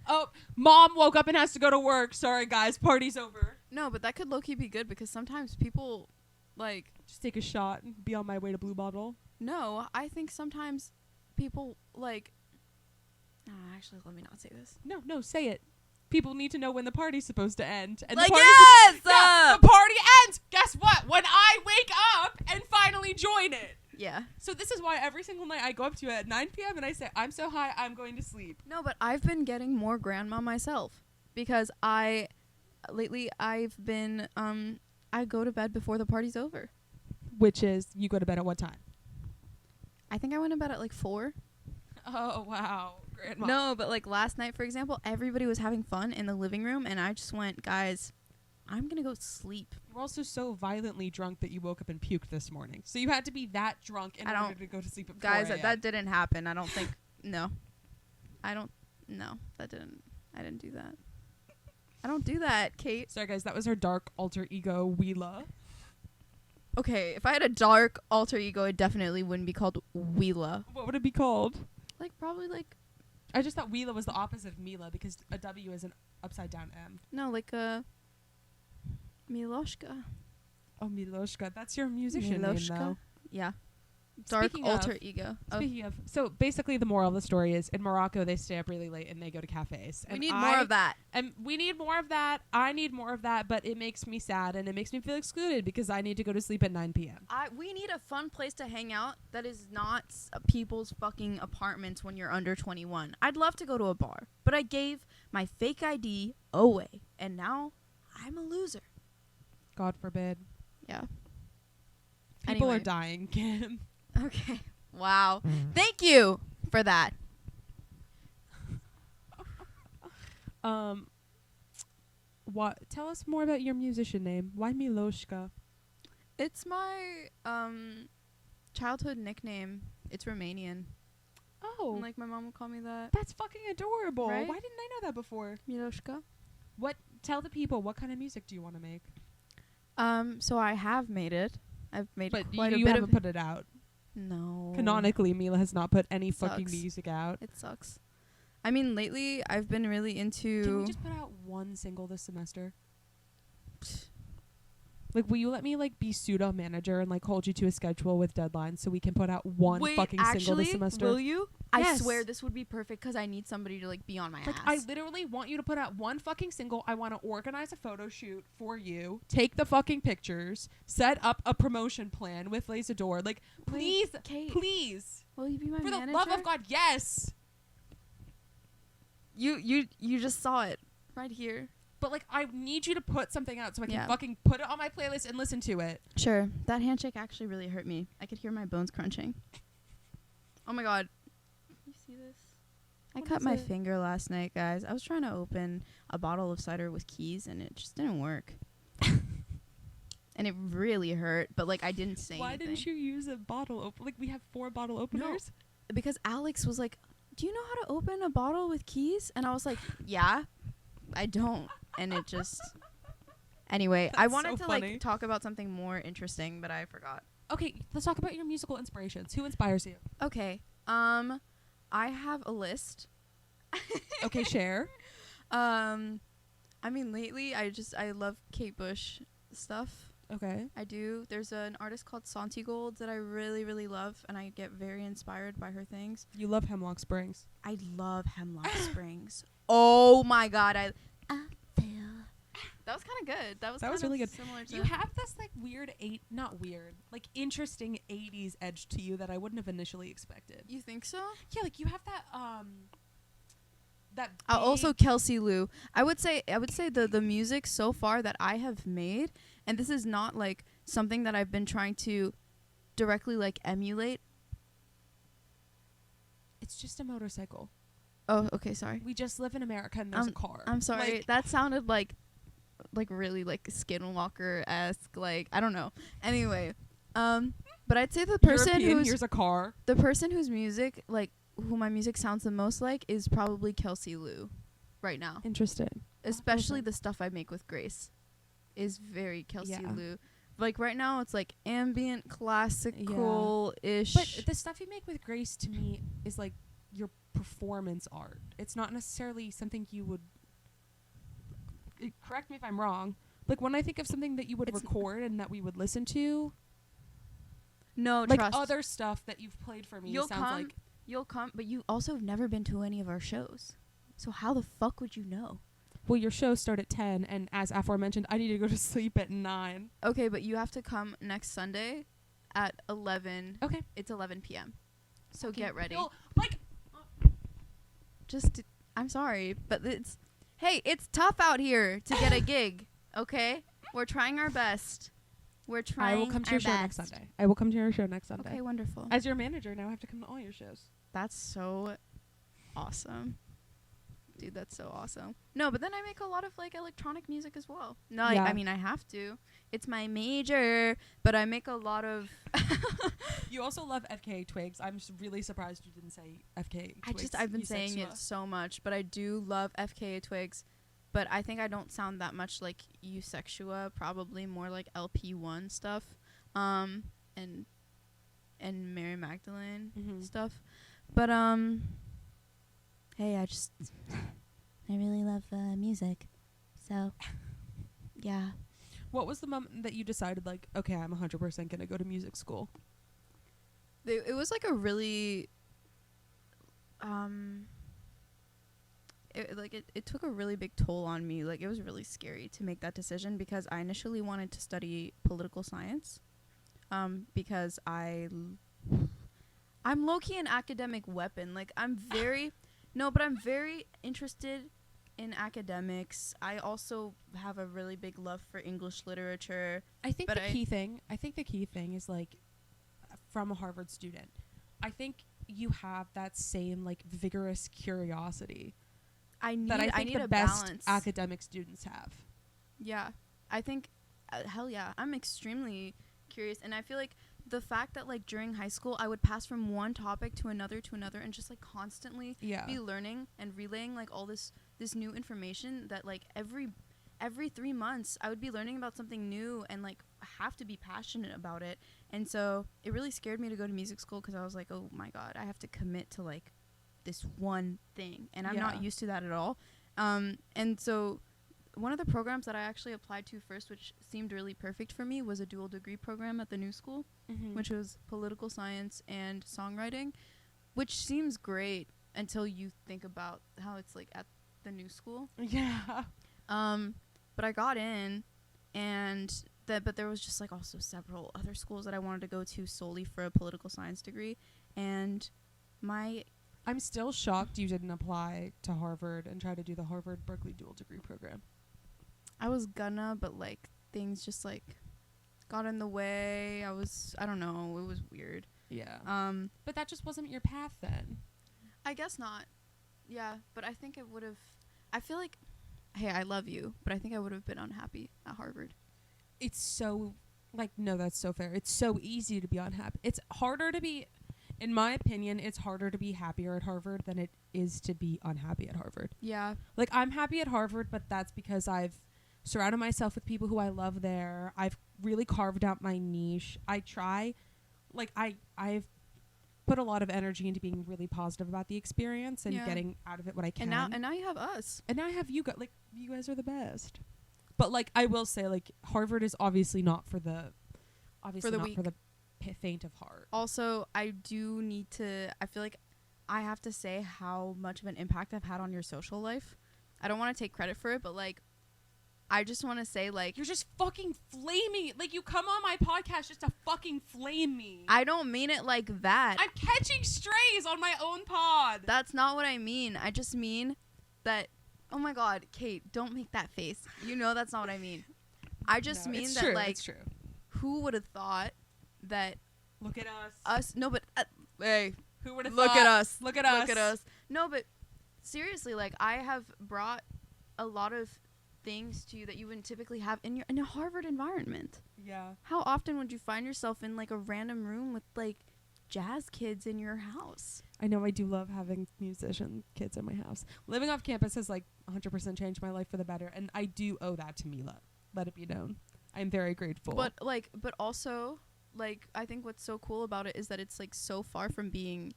Oh, Mom woke up and has to go to work. Sorry, guys. Party's over. No, but that could low-key be good because sometimes people, like... Just take a shot and be on my way to Blue Bottle. No, I think sometimes people, like... actually, let me not say this. No, say it. People need to know when the party's supposed to end. And like, the yes! The party ends! Guess what? When I wake up and finally join it. Yeah. So this is why every single night I go up to you at 9 p.m. and I say, I'm so high, I'm going to sleep. No, but I've been getting more grandma myself because lately I've been, I go to bed before the party's over. Which is, you go to bed at what time? I think I went to bed at like 4. Oh, wow. Grandma. No, but like last night, for example, everybody was having fun in the living room and I just went, guys, I'm going to go sleep. You're also so violently drunk that you woke up and puked this morning. So you had to be that drunk in order to go to sleep at 4 Guys, a.m. that didn't happen. I don't think. No. I didn't do that. I don't do that, Kate. Sorry, guys. That was her dark alter ego, Wheela. Okay, if I had a dark alter ego, it definitely wouldn't be called Wheela. What would it be called? Like, probably like... I just thought Wheela was the opposite of Mila because a W is an upside down M. No, like a... Miloshka. Oh, Miloshka. That's your musician name, though. Yeah. Dark Speaking alter of- ego. Speaking of, so basically the moral of the story is in Morocco they stay up really late and they go to cafes. We And need more of that. And we need more of that. I need more of that, but it makes me sad and it makes me feel excluded because I need to go to sleep at 9 p.m. We need a fun place to hang out that is not people's fucking apartments when you're under 21. I'd love to go to a bar, but I gave my fake ID away, and now I'm a loser. God forbid. Yeah. People Anyway. are dying, Kim. Okay. Wow. Thank you for that. What? Tell us more about your musician name. Why Miloshka? It's my childhood nickname. It's Romanian. Oh, And, like, my mom would call me that. that's fucking adorable. Right? Why didn't I know that before? Miloshka. What? Tell the people what kind of music do you want to make? So I have made it. I've made But quite a you bit haven't of put it out. No. Canonically, Mila has not put any It fucking sucks. music out. It sucks. I mean, lately I've been really into. Can we just put out one single this semester? Like, will you let me, like, be pseudo manager and, like, hold you to a schedule with deadlines so we can put out one Wait, fucking single this semester? Will you? I Yes. swear this would be perfect because I need somebody to like be on my Like, ass. I literally want you to put out one fucking single. I want to organize a photo shoot for you, take the fucking pictures, set up a promotion plan with Lazador. Like, please, Wait, Kate, please, will you be my for manager? the love of God, yes. You just saw it right here. But like, I need you to put something out so I can Yeah. fucking put it on my playlist and listen to it. Sure. That handshake actually really hurt me. I could hear my bones crunching. Oh my god. You see this? I What cut is my it? finger last night, guys. I was trying to open a bottle of cider with keys and it just didn't work. And it really hurt, but like I didn't say Why anything. didn't you use a bottle Like, we have 4 bottle openers. Because Alex was like, "Do you know how to open a bottle with keys?" And I was like, "Yeah, I don't." And it just anyway, I That's wanted so to funny. like talk about something more interesting, but I forgot. Okay, let's talk about your musical inspirations. Who inspires you? Okay. I have a list. Okay, share. I mean lately I love Kate Bush stuff. Okay. I do. There's an artist called Santi Gold that I really, really love, and I get very inspired by her things. You love Hemlock Springs. I love Hemlock Springs. Oh my god, I feel. That was kind of good. That was really good. Similar to You have this like weird like interesting 80s edge to you that I wouldn't have initially expected. You think so? Yeah, like you have that that Also big- Kelsey Lou. I would say the music so far that I have made, and this is not like something that I've been trying to directly like emulate. it's just a motorcycle. Oh, okay, sorry. We just live in America and there's a car. I'm sorry. Like, That sounded like really like Skinwalker-esque, like I don't know. Anyway, but I'd say the person European, here's a car. whose music like who my music sounds the most like is probably Kelsey Lou right now. Interesting. Especially Okay. the stuff I make with Grace is very Kelsey Yeah. Lou. Like right now it's like ambient classical-ish. But the stuff you make with Grace to me is like your performance art. It's not necessarily something you would correct me if I'm wrong. Like when I think of something that you would It's record and that we would listen to, no, like trust. other stuff that you've played for me You'll sounds come, like you'll come, but you also have never been to any of our shows. So how the fuck would you know? well, your shows start at 10 and as aforementioned, I need to go to sleep at 9. Okay, but you have to come next Sunday at 11. Okay. It's 11 p.m. So Okay. get ready. No, like Just I'm sorry, but it's tough out here to get a gig, okay? We're trying our best. We're trying I will come to our your show next best. Sunday. I will come to your show next Sunday. Okay, wonderful. As your manager, now I have to come to all your shows. That's so awesome. Dude, that's so awesome. No, but then I make a lot of like electronic music as well. No, Yeah. I mean I have to. It's my major, but I make a lot of You also love FKA Twigs. I'm just really surprised you didn't say FKA Twigs. I've been saying it so much, but I do love FKA Twigs. But I think I don't sound that much like Eusexua, probably more like LP1 stuff. And Mary Magdalene Mhm. stuff. But hey, I really love music. So yeah. What was the moment that you decided, like, okay, I'm 100% going to go to music school? It was like a really it took a really big toll on me. Like it was really scary to make that decision because I initially wanted to study political science because I'm low-key an academic weapon. Like I'm very interested in academics. I also have a really big love for English literature. I think But the key thing is, like, from a Harvard student, I think you have that same, like, vigorous curiosity I that I think need the a best balance. academic students have. Yeah, I think, hell yeah, I'm extremely curious, and I feel like the fact that like during high school I would pass from one topic to another and just like constantly Yeah. be learning and relaying like all this new information that like every 3 months I would be learning about something new and like have to be passionate about it. And so it really scared me to go to music school because I was like, oh my god, I have to commit to like this one thing, and I'm Yeah. not used to that at all. And so one of the programs that I actually applied to first, which seemed really perfect for me, was a dual degree program at the New School, Mm-hmm. which was political science and songwriting. which seems great until you think about how it's like at the new school. Yeah. But I got in, and but there was just like also several other schools that I wanted to go to solely for a political science degree, and I'm still shocked you didn't apply to Harvard and try to do the Harvard Berkeley dual degree program. I was gonna, but like things just like got in the way. I don't know, it was weird. Yeah. But that just wasn't your path then. I guess not. Yeah, but I think it would have. I feel like, hey, I love you, but I think I would have been unhappy at Harvard. It's so, like, no, that's so fair. It's so easy to be unhappy. It's harder to be, in my opinion, it's harder to be happier at Harvard than it is to be unhappy at Harvard. Yeah. Like, I'm happy at Harvard, but that's because I've surrounded myself with people who I love there. I've really carved out my niche. I try, like, I've put a lot of energy into being really positive about the experience and getting out of it what I can. And now you have us. And now I have you guys. Like, you guys are the best. But like, I will say, like, Harvard is obviously not for the faint of heart. Also, I do need to. I feel like I have to say how much of an impact I've had on your social life. I don't want to take credit for it, but like, I just want to say, like, you're just fucking flaming. Like, you come on my podcast just to fucking flame me. I don't mean it like that. I'm catching strays on my own pod. That's not what I mean. I just mean that. Oh my God, Kate, don't make that face. You know that's not what I mean. I just mean it's that, true, like, it's true. Who would have thought that? Look at us. Us? No, but hey, who would have look thought? at us. Look at us. Look at us. No, but seriously, like, I have brought a lot of things to you that you wouldn't typically have in a Harvard environment. Yeah. How often would you find yourself in like a random room with like jazz kids in your house? I know, I do love having musician kids in my house. Living off campus has like 100% changed my life for the better, and I do owe that to Mila. Let it be known. I'm very grateful. But also, like, I think what's so cool about it is that it's like so far from being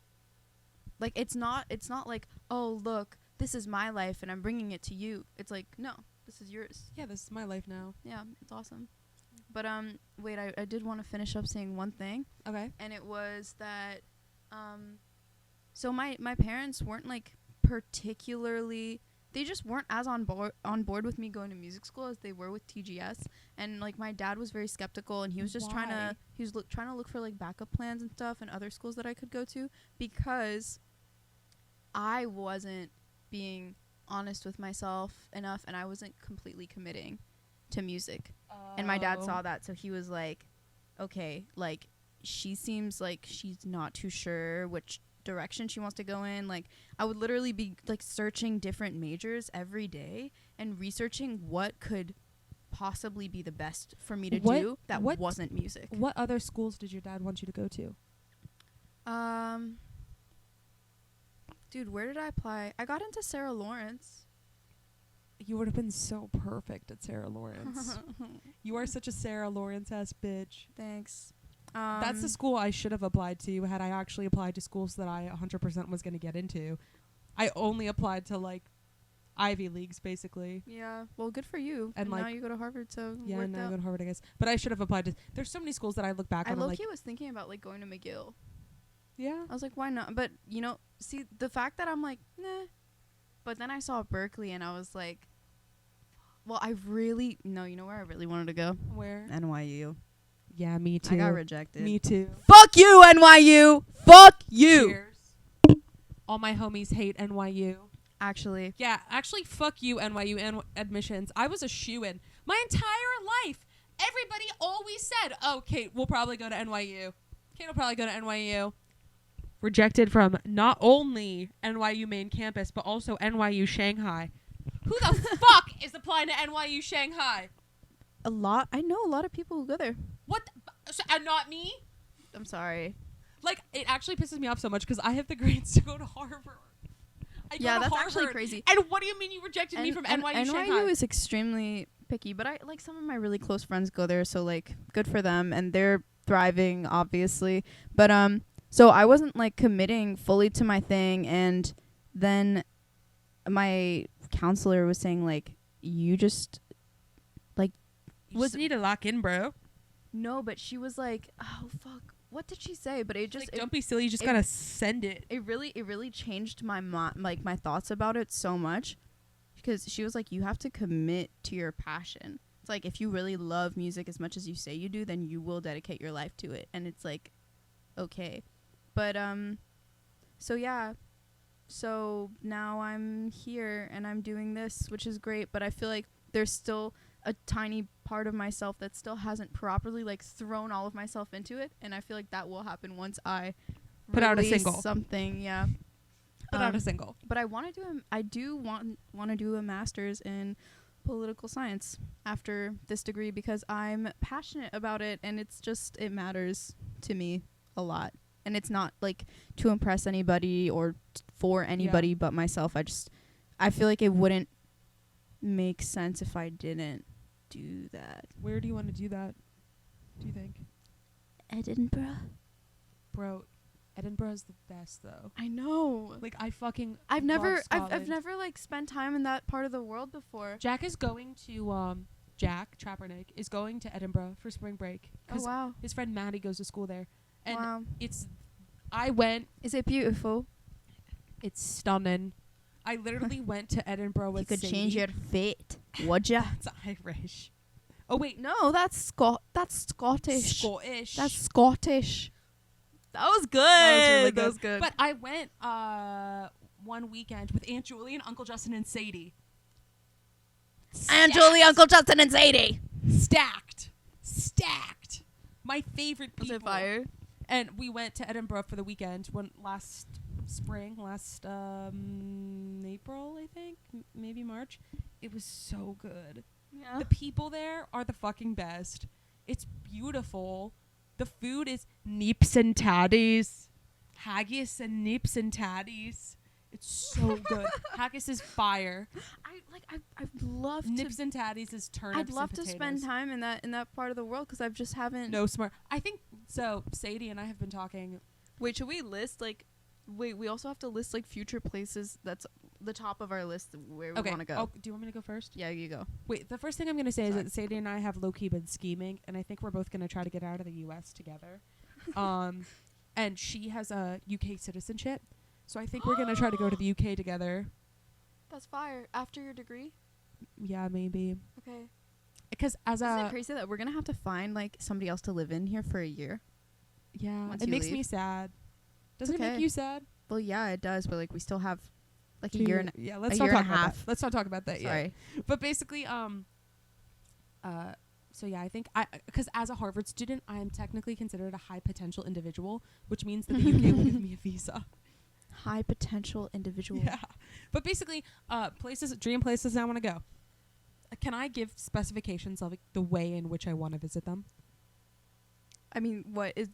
like, it's not like, oh, look, this is my life and I'm bringing it to you. It's like, no, this is yours. Yeah, this is my life now. Yeah, it's awesome. But wait, I did want to finish up saying one thing. Okay. And it was that so my parents weren't like particularly, they just weren't as on board with me going to music school as they were with TGS. And like, my dad was very skeptical, and he was just trying to look for like backup plans and stuff and other schools that I could go to, because I wasn't being honest with myself enough, and I wasn't completely committing to music. And my dad saw that, so he was like, okay, like, she seems like she's not too sure which direction she wants to go in. Like, I would literally be like searching different majors every day and researching what could possibly be the best for me to do that wasn't music. What other schools did your dad want you to go to? Dude, where did I apply? I got into Sarah Lawrence. You would have been so perfect at Sarah Lawrence. You are such a Sarah Lawrence-ass bitch. Thanks. That's the school I should have applied to had I actually applied to schools that I 100% was going to get into. I only applied to, like, Ivy Leagues, basically. Yeah. Well, good for you. And like, now you go to Harvard, so yeah, worked now out. I go to Harvard, I guess. But I should have applied to... There's so many schools that I look back on. I low-key like, was thinking about, like, going to McGill. Yeah. I was like, why not? But, you know, see, the fact that I'm like, nah. But then I saw Berkeley, and I was like, well, you know where I really wanted to go? Where? NYU. Yeah, me too. I got rejected. Me too. Fuck you, NYU! Fuck you! Cheers. All my homies hate NYU. Actually. Yeah, actually, fuck you, NYU and admissions. I was a shoo-in. My entire life, everybody always said, oh, Kate, we'll probably go to NYU. Kate will probably go to NYU. Rejected from not only NYU main campus, but also NYU Shanghai. Who the fuck is applying to NYU Shanghai? I know a lot of people who go there. What? And not me? I'm sorry. Like, it actually pisses me off so much because I have the grades to go to Harvard. Yeah, that's actually crazy. And what do you mean you rejected me from NYU Shanghai? NYU is extremely picky, but I like some of my really close friends go there, so like good for them, and they're thriving, obviously. But so I wasn't like committing fully to my thing, and then my counselor was saying like, you just like you just need to lock in, bro. No, but she was like, oh fuck, what did she say? But it just Like, don't be silly. You just gotta send it. It really changed my my thoughts about it so much, because she was like, you have to commit to your passion. It's like, if you really love music as much as you say you do, then you will dedicate your life to it. And it's like, okay. But so yeah. So now I'm here and I'm doing this, which is great, but I feel like there's still a tiny part of myself that still hasn't properly like thrown all of myself into it, and I feel like that will happen once I put out a release single. Something, yeah. Put out a single. But I want to do I do want to do a master's in political science after this degree, because I'm passionate about it, and it's just, it matters to me a lot. And it's not like to impress anybody or for anybody but myself. I feel like it wouldn't make sense if I didn't do that. Where do you want to do that, do you think? Edinburgh. Bro, Edinburgh's the best though. I know. Like, I've I've never Scotland. like spent time in that part of the world before. Jack is going to Jack Trapernick is going to Edinburgh for spring break. Oh wow. His friend Maddie goes to school there. And wow. I went. Is it beautiful? It's stunning. I literally went to Edinburgh with You could Sadie. change your fate, would ya? That's Irish. Oh wait, No, that's Scottish. Scottish. That's Scottish. That was good. That was really good. But I went one weekend with Aunt Julie and Uncle Justin and Sadie. Aunt Julie, Uncle Justin, and Sadie. Stacked. My favorite people. Was it fire? And we went to Edinburgh for the weekend last April, I think, maybe March. It was so good. Yeah. The people there are the fucking best. It's beautiful. The food is neeps and tatties. Haggis and neeps and tatties. It's so good. Haggis is fire. I'd love Nips and tatties is turnips. I'd love and to potatoes. spend time in that part of the world, because I just haven't. No smart. I think so. Sadie and I have been talking. Wait, should we list we also have to list like future places that's the top of our list where we want to go. Oh, do you want me to go first? Yeah, you go. Wait, the first thing I'm going to say is that Sadie and I have low-key been scheming, and I think we're both going to try to get out of the U.S. together. And she has a UK citizenship, so I think we're going to try to go to the UK together. That's fire. After your degree? Yeah, maybe. Okay. Because Isn't it crazy that we're going to have to find like somebody else to live in here for a year? Yeah, Once it you makes leave. me sad. Doesn't it okay. make you sad? Well, yeah, it does, but like we still have like a year and yeah, let's a not year talk and a about half. that. Let's not talk about that yet. Sorry. But basically, so yeah, I think because as a Harvard student, I am technically considered a high potential individual, which means that the UK will give me a visa. High potential individual. Yeah, but basically, dream places I want to go. Can I give specifications of like, the way in which I want to visit them? I mean,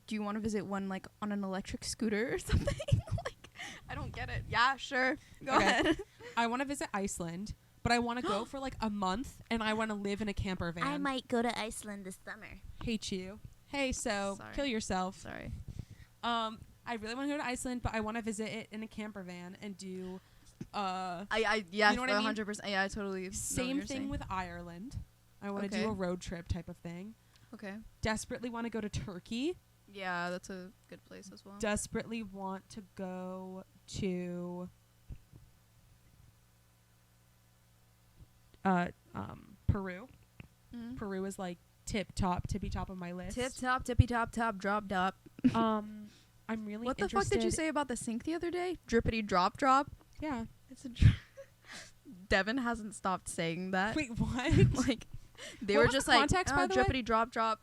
do you want to visit one like on an electric scooter or something? Like, I don't get it. Yeah, sure. Go ahead. I want to visit Iceland, but I want to go for like a month, and I want to live in a camper van. I might go to Iceland this summer. Hate you. Hey, so Sorry. kill yourself. Sorry. I really want to go to Iceland, but I want to visit it in a camper van and do. Yeah, you know what I mean? 100%. Yeah, I totally. know what Same you're thing saying. with Ireland. I want to Okay. do a road trip type of thing. Okay. Desperately want to go to Turkey. Yeah, that's a good place as well. Desperately want to go to Peru. Mm-hmm. Peru is like tippy top of my list. Tip top, tippy top, drop top. I'm really What the interested. fuck did you say about the sink the other day? Drippity drop drop. Yeah. It's a. Devin hasn't stopped saying that. Wait, what? Like, they What were was just the like context, by the way? drippity drop drop.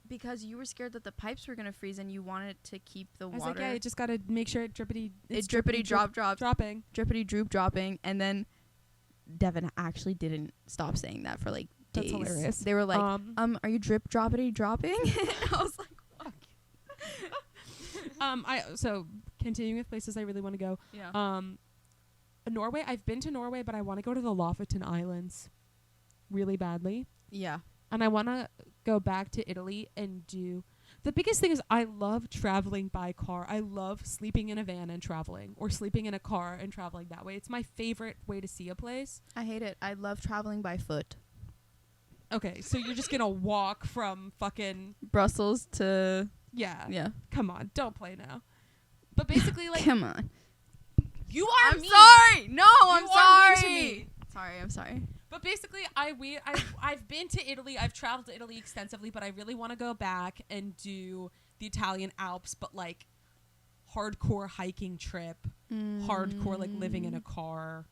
Because you were scared that the pipes were gonna freeze and you wanted to keep the I was water. like, yeah, you just gotta make sure it drippity. It's drippity drop drop, dropping. drippity droop dropping, and then Devin actually didn't stop saying that for like days. That's hilarious. They were like, are you drip droppity dropping? I was like, fuck. So continuing with places I really want to go. Yeah. Norway. I've been to Norway, but I want to go to the Lofoten Islands, really badly. Yeah. And I want to go back to Italy and do. The biggest thing is I love traveling by car. I love sleeping in a van and traveling, or sleeping in a car and traveling that way. It's my favorite way to see a place. I hate it. I love traveling by foot. Okay, so you're just gonna walk from fucking Brussels to Yeah. Yeah. Come on, don't play now. But basically, like, Come on. you are I'm mean. sorry. No, I'm You are mean to sorry. me. Sorry, I'm sorry. But basically, I've been to Italy. I've traveled to Italy extensively, but I really want to go back and do the Italian Alps, but like hardcore hiking trip, hardcore like living in a car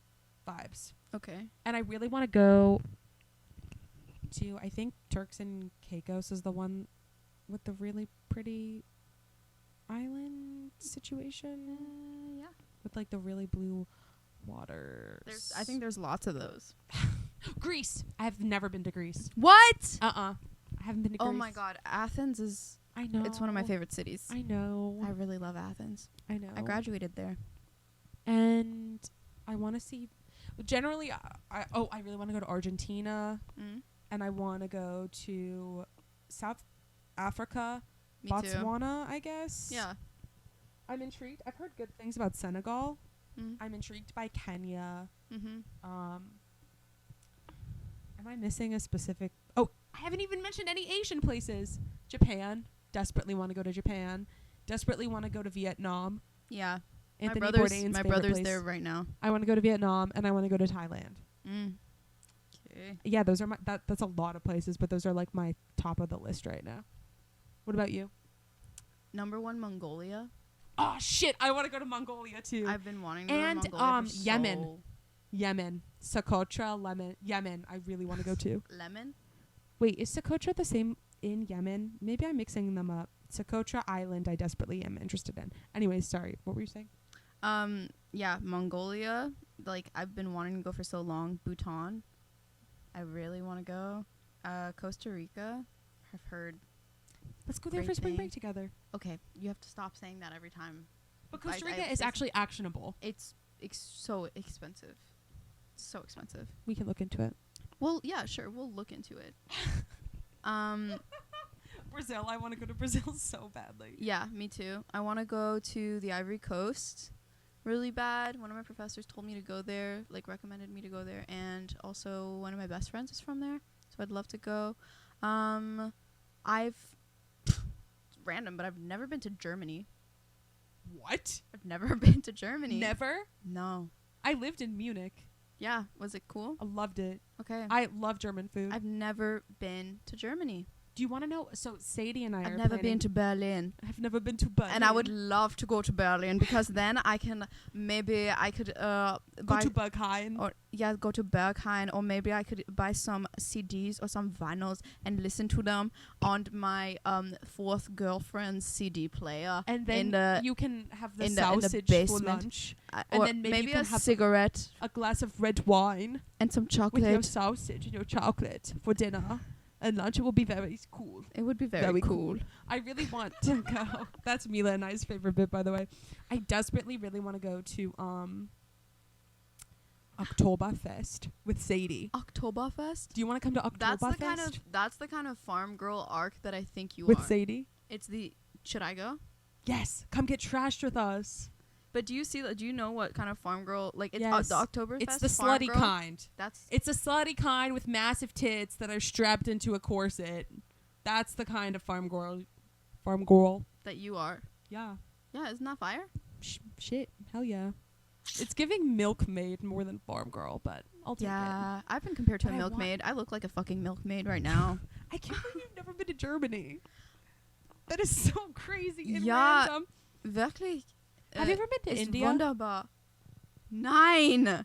vibes. Okay. And I really want to go to, I think Turks and Caicos is the one with the really pretty island situation Yeah. with like the really blue water. I think there's lots of those. Greece. I have never been to Greece. What? I haven't been to Greece. Oh my god, Athens is I know. it's one of my favorite cities. I know. I really love Athens. I know. I graduated there. And I want to see. Generally, I really want to go to Argentina, and I want to go to South Africa, Me too. Botswana, I guess. Yeah. I'm intrigued. I've heard good things about Senegal. Mm. I'm intrigued by Kenya. Mhm. Am I missing a specific? Oh, I haven't even mentioned any Asian places. Japan. Desperately want to go to Japan. Desperately want to go to Vietnam. Yeah. Anthony my Bourdain's my favorite brother's place. there right now. I want to go to Vietnam and I want to go to Thailand. Okay. Yeah, those are my that's a lot of places, but those are like my top of the list right now. What about you? Number 1, Mongolia. Oh shit, I want to go to Mongolia too. I've been wanting to go And, to Mongolia for Yemen. Yemen, Socotra, Yemen. I really want to go to. Lemon? Wait, is Socotra the same in Yemen? Maybe I'm mixing them up. Socotra Island, I desperately am interested in. Anyways, sorry. What were you saying? Yeah, Mongolia. Like, I've been wanting to go for so long. Bhutan. I really want to go. Costa Rica. I've heard. Let's go there Great for spring break thing. together. Okay, you have to stop saying that every time. But Costa I- Rica is it's- actually actionable. It's so expensive. So expensive. We can look into it. Well, yeah, sure. We'll look into it. Brazil. I want to go to Brazil so badly. Yeah, me too. I want to go to the Ivory Coast really bad. One of my professors told me to go there, like recommended me to go there, and also one of my best friends is from there, so I'd love to go. It's random, but I've never been to Germany. What? I've never been to Germany. Never? No. I lived in Munich. Yeah, was it cool? I loved it. Okay. I love German food. I've never been to Germany. Do you want to know? So Sadie and I I've are never planning- been to Berlin. I've never been to Berlin. And I would love to go to Berlin because then I could go buy to Berghain. or go to Berghain, or maybe I could buy some CDs or some vinyls and listen to them on my fourth girlfriend's CD player. And then in the you can have the in the sausage for basement. lunch. And or then maybe maybe you can a have cigarette a glass of red wine and some with your chocolate. sausage and your chocolate for dinner. And lunch. It will be very cool. It would be very cool. I really want to go. That's Mila and I's favorite bit, by the way. I desperately really want to go to Oktoberfest with Sadie. Oktoberfest? Do you want to come to Oktoberfest? That's the kind of farm girl arc that I think you with are. Sadie? Should I go? Yes. Come get trashed with us. But do you know what kind of farm girl, like, it's Yes. the Oktoberfest It's the farm slutty girl? kind. It's a slutty kind with massive tits that are strapped into a corset. That's the kind of farm girl. that you are. Yeah. Yeah, isn't that fire? Shit. Hell yeah. It's giving milkmaid more than farm girl, but I'll take it. Yeah, I've been compared to But a I want- milkmaid. I look like a fucking milkmaid right now. I can't believe you've never been to Germany. That is so crazy and Ja, random. Wirklich. Have you ever been to Ist India? wunderbar. Nein.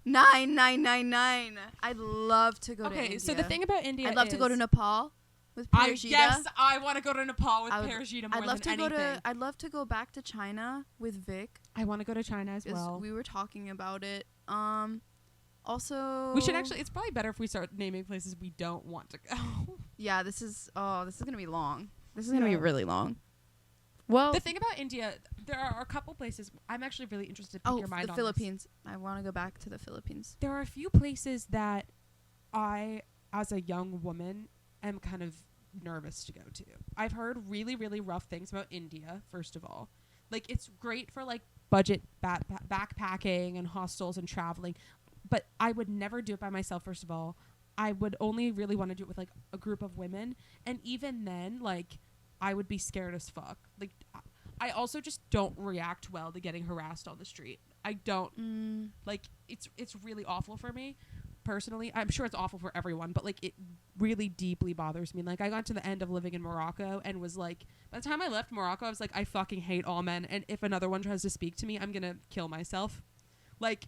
Nein. I'd love to go to India. Okay, so the thing about India I'd love is to go to Nepal with Parajita. I want to go to Nepal with I would- Parajita more I'd love than to anything. I'd love to go back to China with Vic. I want to go to China as 'Cause well. we were talking about it. Also, We should actually. It's probably better if we start naming places we don't want to go. Yeah, this is gonna be long. This is gonna be Yeah. really long. Well, The thing about India, there are a couple places. I'm actually really interested to pick your mind the on Philippines. I want to go back to the Philippines. There are a few places that I, as a young woman, am kind of nervous to go to. I've heard really, really rough things about India, first of all. Like, it's great for, like, budget backpacking and hostels and traveling, but I would never do it by myself, first of all. I would only really want to do it with, like, a group of women. And even then, like, I would be scared as fuck. Like, I also just don't react well to getting harassed on the street. I don't like it's really awful for me personally. I'm sure it's awful for everyone, but like it really deeply bothers me. Like I got to the end of living in Morocco and was like, by the time I left Morocco, I was like, I fucking hate all men, and if another one tries to speak to me, I'm gonna kill myself. Like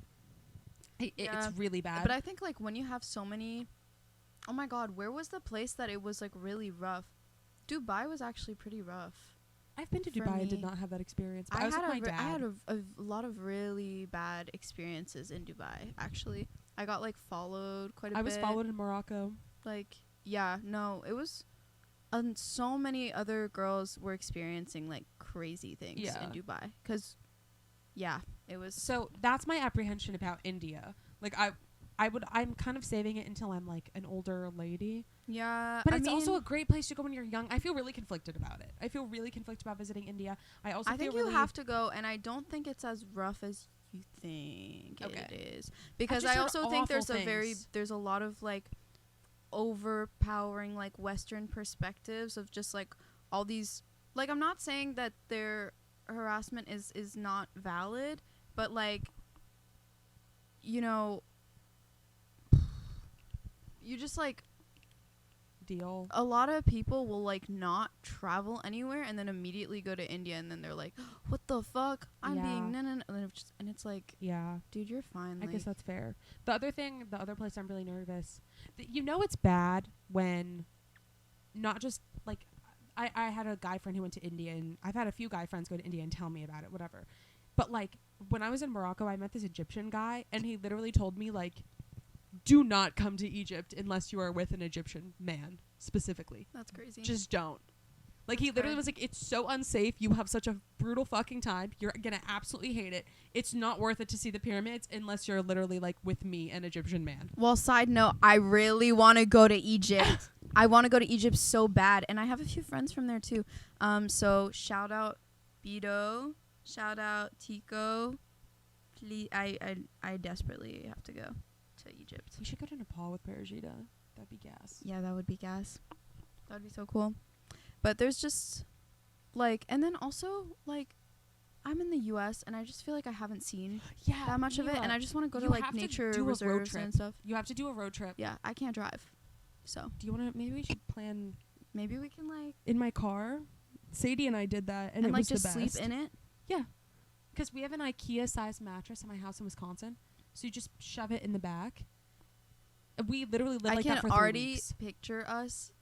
it's really bad. But I think like when you have so many, oh my god, where was the place that it was like really rough? Dubai was actually pretty rough. I've been to Dubai and did not have that experience. But I was with my dad. I had a lot of really bad experiences in Dubai, actually. I got, like, followed quite a bit. I was followed in Morocco. Like, yeah, no, it was... so many other girls were experiencing, like, crazy things in Dubai. Because, yeah, it was... So, that's my apprehension about India. Like, I'm kind of saving it until I'm, like, an older lady. Yeah. But it's also a great place to go when you're young. I feel really conflicted about it. I feel really conflicted about visiting India. I think you have to go, and I don't think it's as rough as you think it is. Because I also think there's a lot of, like, overpowering, like, Western perspectives of just, like, all these... Like, I'm not saying that their harassment is not valid, but, like, you know... You just, like... Deal. A lot of people will, like, not travel anywhere and then immediately go to India, and then they're like, what the fuck? I'm being... And it's like... Yeah. Dude, you're fine. I guess that's fair. The other place I'm really nervous... You know it's bad when... Not just, like... I had a guy friend who went to India, and I've had a few guy friends go to India and tell me about it, whatever. But, like, when I was in Morocco, I met this Egyptian guy, and he literally told me, like... Do not come to Egypt unless you are with an Egyptian man, specifically. That's crazy. Just don't. Like, he literally was like, it's so unsafe. You have such a brutal fucking time. You're going to absolutely hate it. It's not worth it to see the pyramids unless you're literally, like, with me, an Egyptian man. Well, side note, I really want to go to Egypt. I want to go to Egypt so bad. And I have a few friends from there, too. So, shout out Bido. Shout out Tico. Please, I desperately have to go to Egypt. We should go to Nepal with Parajita. That'd be gas. Yeah, that would be gas. That would be so cool. But there's just, like, and then also, like, I'm in the U.S. and I just feel like I haven't seen that much of it. And I just want to go to, like, nature reserves and stuff. You have to do a road trip. Yeah, I can't drive. So. Do you want to, maybe we should plan. Maybe we can, like. In my car. Sadie and I did that. And it like, was the best. And, like, just sleep in it? Yeah. Because we have an IKEA-sized mattress in my house in Wisconsin. So you just shove it in the back. We literally live like that for 3 weeks. I can already picture us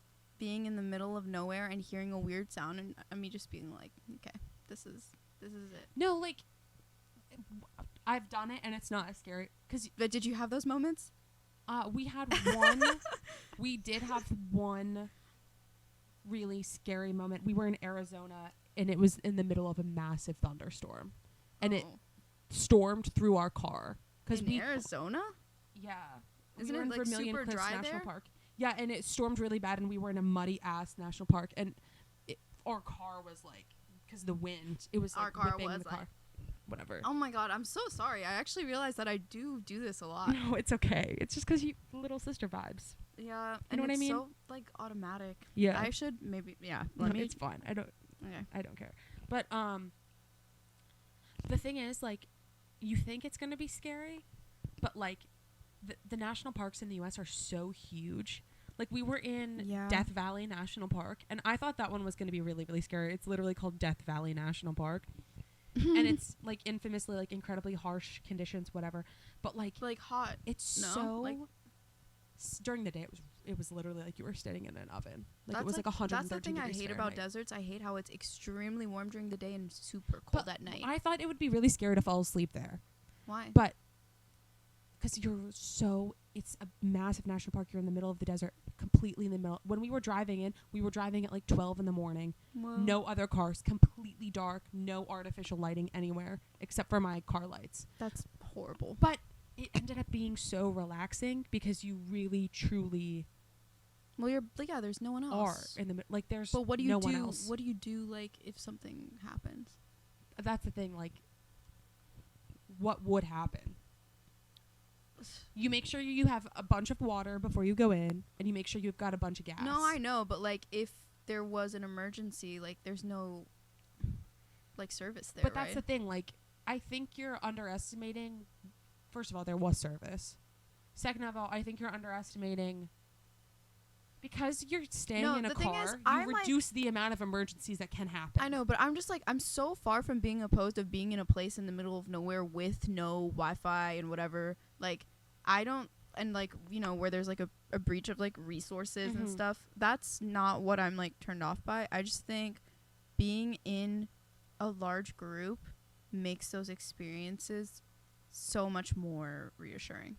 being in the middle of nowhere and hearing a weird sound and me just being like, okay, this is it. No, like, I've done it and it's not as scary. But did you have those moments? We had one. We did have one really scary moment. We were in Arizona and it was in the middle of a massive thunderstorm. And it stormed through our car. In Arizona? Yeah. Isn't it, like, super dry National there? Park. Yeah, and it stormed really bad, and we were in a muddy-ass national park, and our car was, like, because the wind, it was, like, whipping the car. Whatever. Oh, my God, I'm so sorry. I actually realized that I do this a lot. No, it's okay. It's just because you little sister vibes. Yeah. You know what I mean? It's so, like, automatic. Yeah. I should maybe, it's fine. I don't care. But, the thing is, like, you think it's going to be scary, but, like, the national parks in the U.S. are so huge. Like, we were in Death Valley National Park, and I thought that one was going to be really, really scary. It's literally called Death Valley National Park. And it's, like, infamously, like, incredibly harsh conditions, whatever. But, like hot. It's during the day, it was literally like you were standing in an oven. Like, it was, like, 113 That's the thing I hate about deserts. I hate how it's extremely warm during the day and super cold at night. I thought it would be really scary to fall asleep there. Why? But because it's a massive national park. You're in the middle of the desert, completely in the middle. When we were driving at like 12 in the morning. Whoa. No other cars, completely dark, no artificial lighting anywhere except for my car lights. That's horrible. But it ended up being so relaxing because you really, truly. Well, there's no one else. Are in the like there's. But what do you no do? One else. What do you do, like, if something happens? That's the thing. Like, what would happen? You make sure you have a bunch of water before you go in, and you make sure you've got a bunch of gas. No, I know, but, like, if there was an emergency, like there's no like service there. But that's right? the thing. Like, I think you're underestimating. First of all, there was service. Second of all, I think you're underestimating. Because you're staying No, in a the thing is, car, you I'm, like- reduce the amount of emergencies that can happen. I know, but I'm just like, I'm so far from being opposed of being in a place in the middle of nowhere with no Wi-Fi and whatever. Like, I don't, and like, you know, where there's like a breach of like resources and Mhm. stuff. That's not what I'm like turned off by. I just think being in a large group makes those experiences so much more reassuring.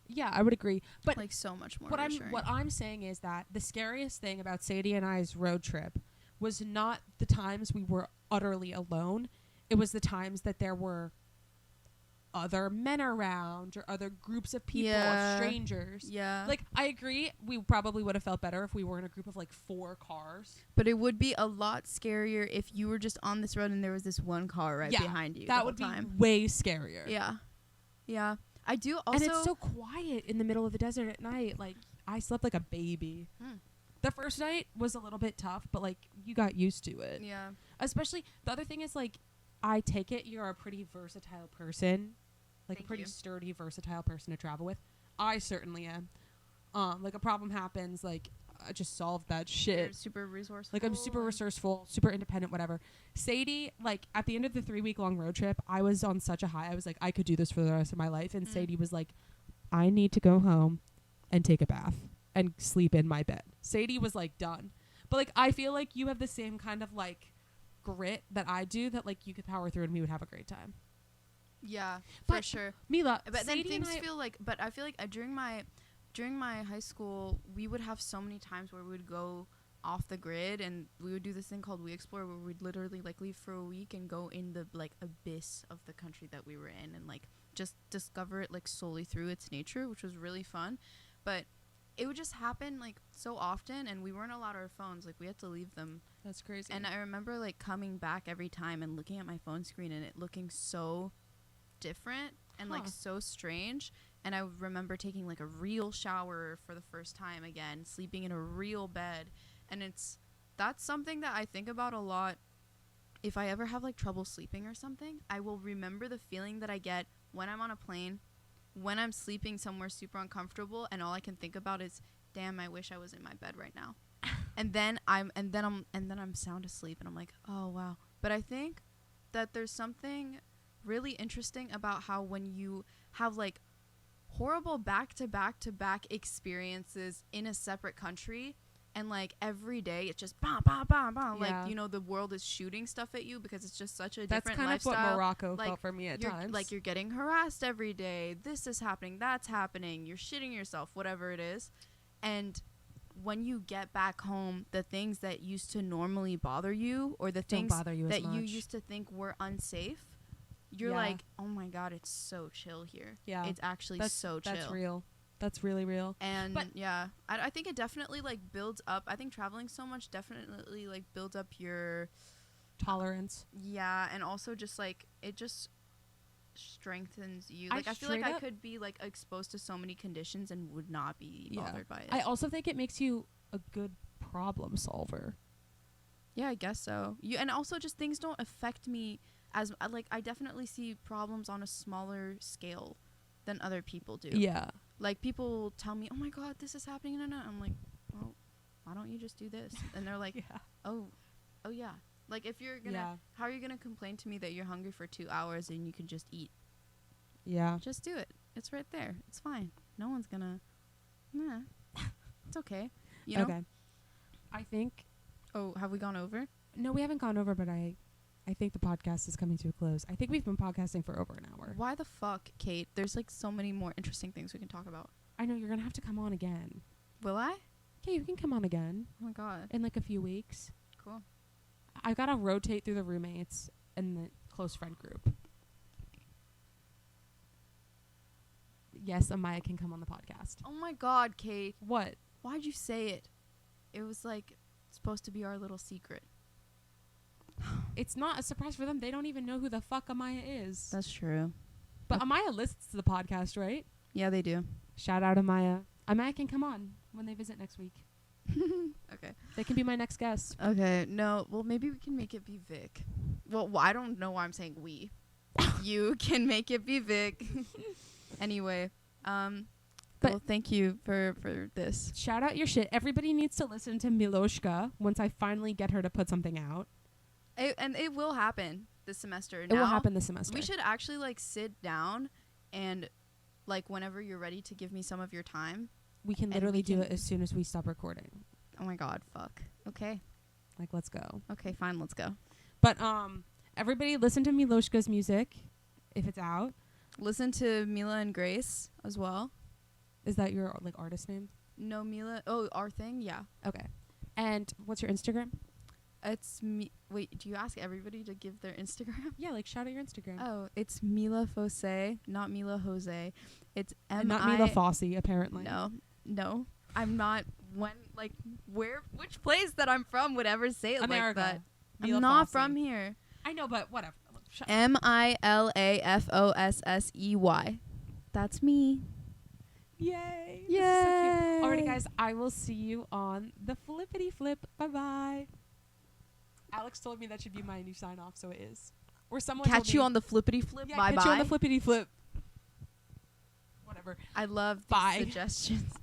Yeah, I would agree. But Like, so much more what reassuring. I'm saying is that the scariest thing about Sadie and I's road trip was not the times we were utterly alone. It was the times that there were other men around or other groups of people, Yeah. of strangers. Yeah. Like, I agree, we probably would have felt better if we were in a group of like 4 cars. But it would be a lot scarier if you were just on this road and there was this one car right Yeah, behind you. That the would be whole time. way scarier. Yeah. Yeah. I do also. And it's so quiet in the middle of the desert at night. Like, I slept like a baby. Hmm. The first night was a little bit tough, but like, you got used to it. Yeah. Especially, the other thing is, like, I take it you're a pretty versatile person. Like, Thank a pretty you. sturdy, versatile person to travel with. I certainly am. Like, a problem happens, like, I just solved that You're shit. super resourceful. Like, I'm super and- resourceful, super independent, whatever. Sadie, like, at the end of the 3-week-long road trip, I was on such a high. I was like, I could do this for the rest of my life. And Mm. Sadie was like, I need to go home and take a bath and sleep in my bed. Sadie was, like, done. But, like, I feel like you have the same kind of, like, grit that I do, that, like, you could power through and we would have a great time. Yeah, for But sure. Mila, But then Sadie and things I, feel like. But I feel like during my high school, we would have so many times where we would go off the grid and we would do this thing called We Explore, where we'd literally like leave for a week and go in the like abyss of the country that we were in and like just discover it like solely through its nature, which was really fun. But it would just happen like so often, and we weren't allowed our phones. Like, we had to leave them. that's crazy. And I remember like coming back every time and looking at my phone screen and it looking so different and like Huh. so strange. And I remember taking like a real shower for the first time again, sleeping in a real bed. And that's something that I think about a lot. If I ever have like trouble sleeping or something, I will remember the feeling that I get when I'm on a plane, when I'm sleeping somewhere super uncomfortable, and all I can think about is, damn, I wish I was in my bed right now. and then I'm sound asleep and I'm like, oh wow. But I think that there's something really interesting about how when you have like horrible back to back experiences in a separate country, and like every day it's just bah bah bah bah, Yeah. like, you know, the world is shooting stuff at you because it's just such a that's different kind lifestyle. of what Morocco Like, felt for me at you're, times. like, you're getting harassed every day. This is happening. That's happening. You're shitting yourself, whatever it is. And when you get back home, the things that used to normally bother you, or the Don't things bother you as that you much. used to think were unsafe, you're Yeah. like, oh my God, it's so chill here. Yeah. It's actually that's so chill. That's real. That's really real. And But- yeah, I think it definitely like builds up. I think traveling so much definitely like builds up your, Tolerance. yeah, and also just like it just strengthens you. Like, I feel like straight I up- could be like exposed to so many conditions and would not be Yeah. bothered by it. I also think it makes you a good problem solver. Yeah, I guess so. You, and also just things don't affect me as like, I definitely see problems on a smaller scale than other people do. Yeah. Like, people tell me, "Oh my God, this is happening," and I'm like, "Well, why don't you just do this?" And they're like, Yeah. "Oh yeah." Like, if you're gonna, Yeah. how are you gonna complain to me that you're hungry for 2 hours and you can just eat? Yeah. Just do it. It's right there. It's fine. No one's gonna. Nah, it's okay. You know. Okay. I think Oh, have we gone over? no, we haven't gone over, but I think the podcast is coming to a close. I think we've been podcasting for over an hour. Why the fuck, Kate? There's like so many more interesting things we can talk about. I know you're gonna have to come on again. Will I? Yeah, you can come on again Oh my God. in like a few weeks. Cool. I gotta rotate through the roommates and the close friend group. Yes, Amaya can come on the podcast. Oh my God, Kate. What? Why'd you say it? It was like supposed to be our little secret. It's not a surprise for them. They don't even know who the fuck Amaya is. That's true. But Amaya listens to the podcast, right? Yeah, they do. Shout out Amaya. Amaya can come on when they visit next week. Okay. They can be my next guest. Okay. No. Well, maybe we can make it be Vic. Well, I don't know why I'm saying we. You can make it be Vic. Anyway. But well, thank you for this. Shout out your shit. Everybody needs to listen to Miloshka once I finally get her to put something out. And it will happen this semester. It will happen this semester. We should actually like sit down and like whenever you're ready to give me some of your time. We can literally do it as soon as we stop recording. Oh my god, fuck. Okay. Like, let's go. Okay, fine, let's go. But everybody listen to Miloshka's music if it's out. Listen to Mila and Grace as well. Is that your like artist name? No, Mila. Oh, our thing? Yeah. Okay. And what's your Instagram? It's me. Wait, do you ask everybody to give their Instagram? Yeah, like shout out your Instagram. Oh, it's Mila Fossey, not Mila Jose. It's And not Mila Fossey, apparently. No. I'm not which place that I'm from would ever say it America. like that. Mila I'm not Fossey. from here. I know, but whatever. MILAFOSSEY. That's me. Yay. Yay. This is so cute. Alrighty, guys. I will see you on the flippity flip. Bye-bye. Alex told me that should be my new sign off, so it is. Or someone Catch you on the flippity flip. Yeah, Bye catch bye. you on the flippity flip. Whatever. I love Bye. these suggestions.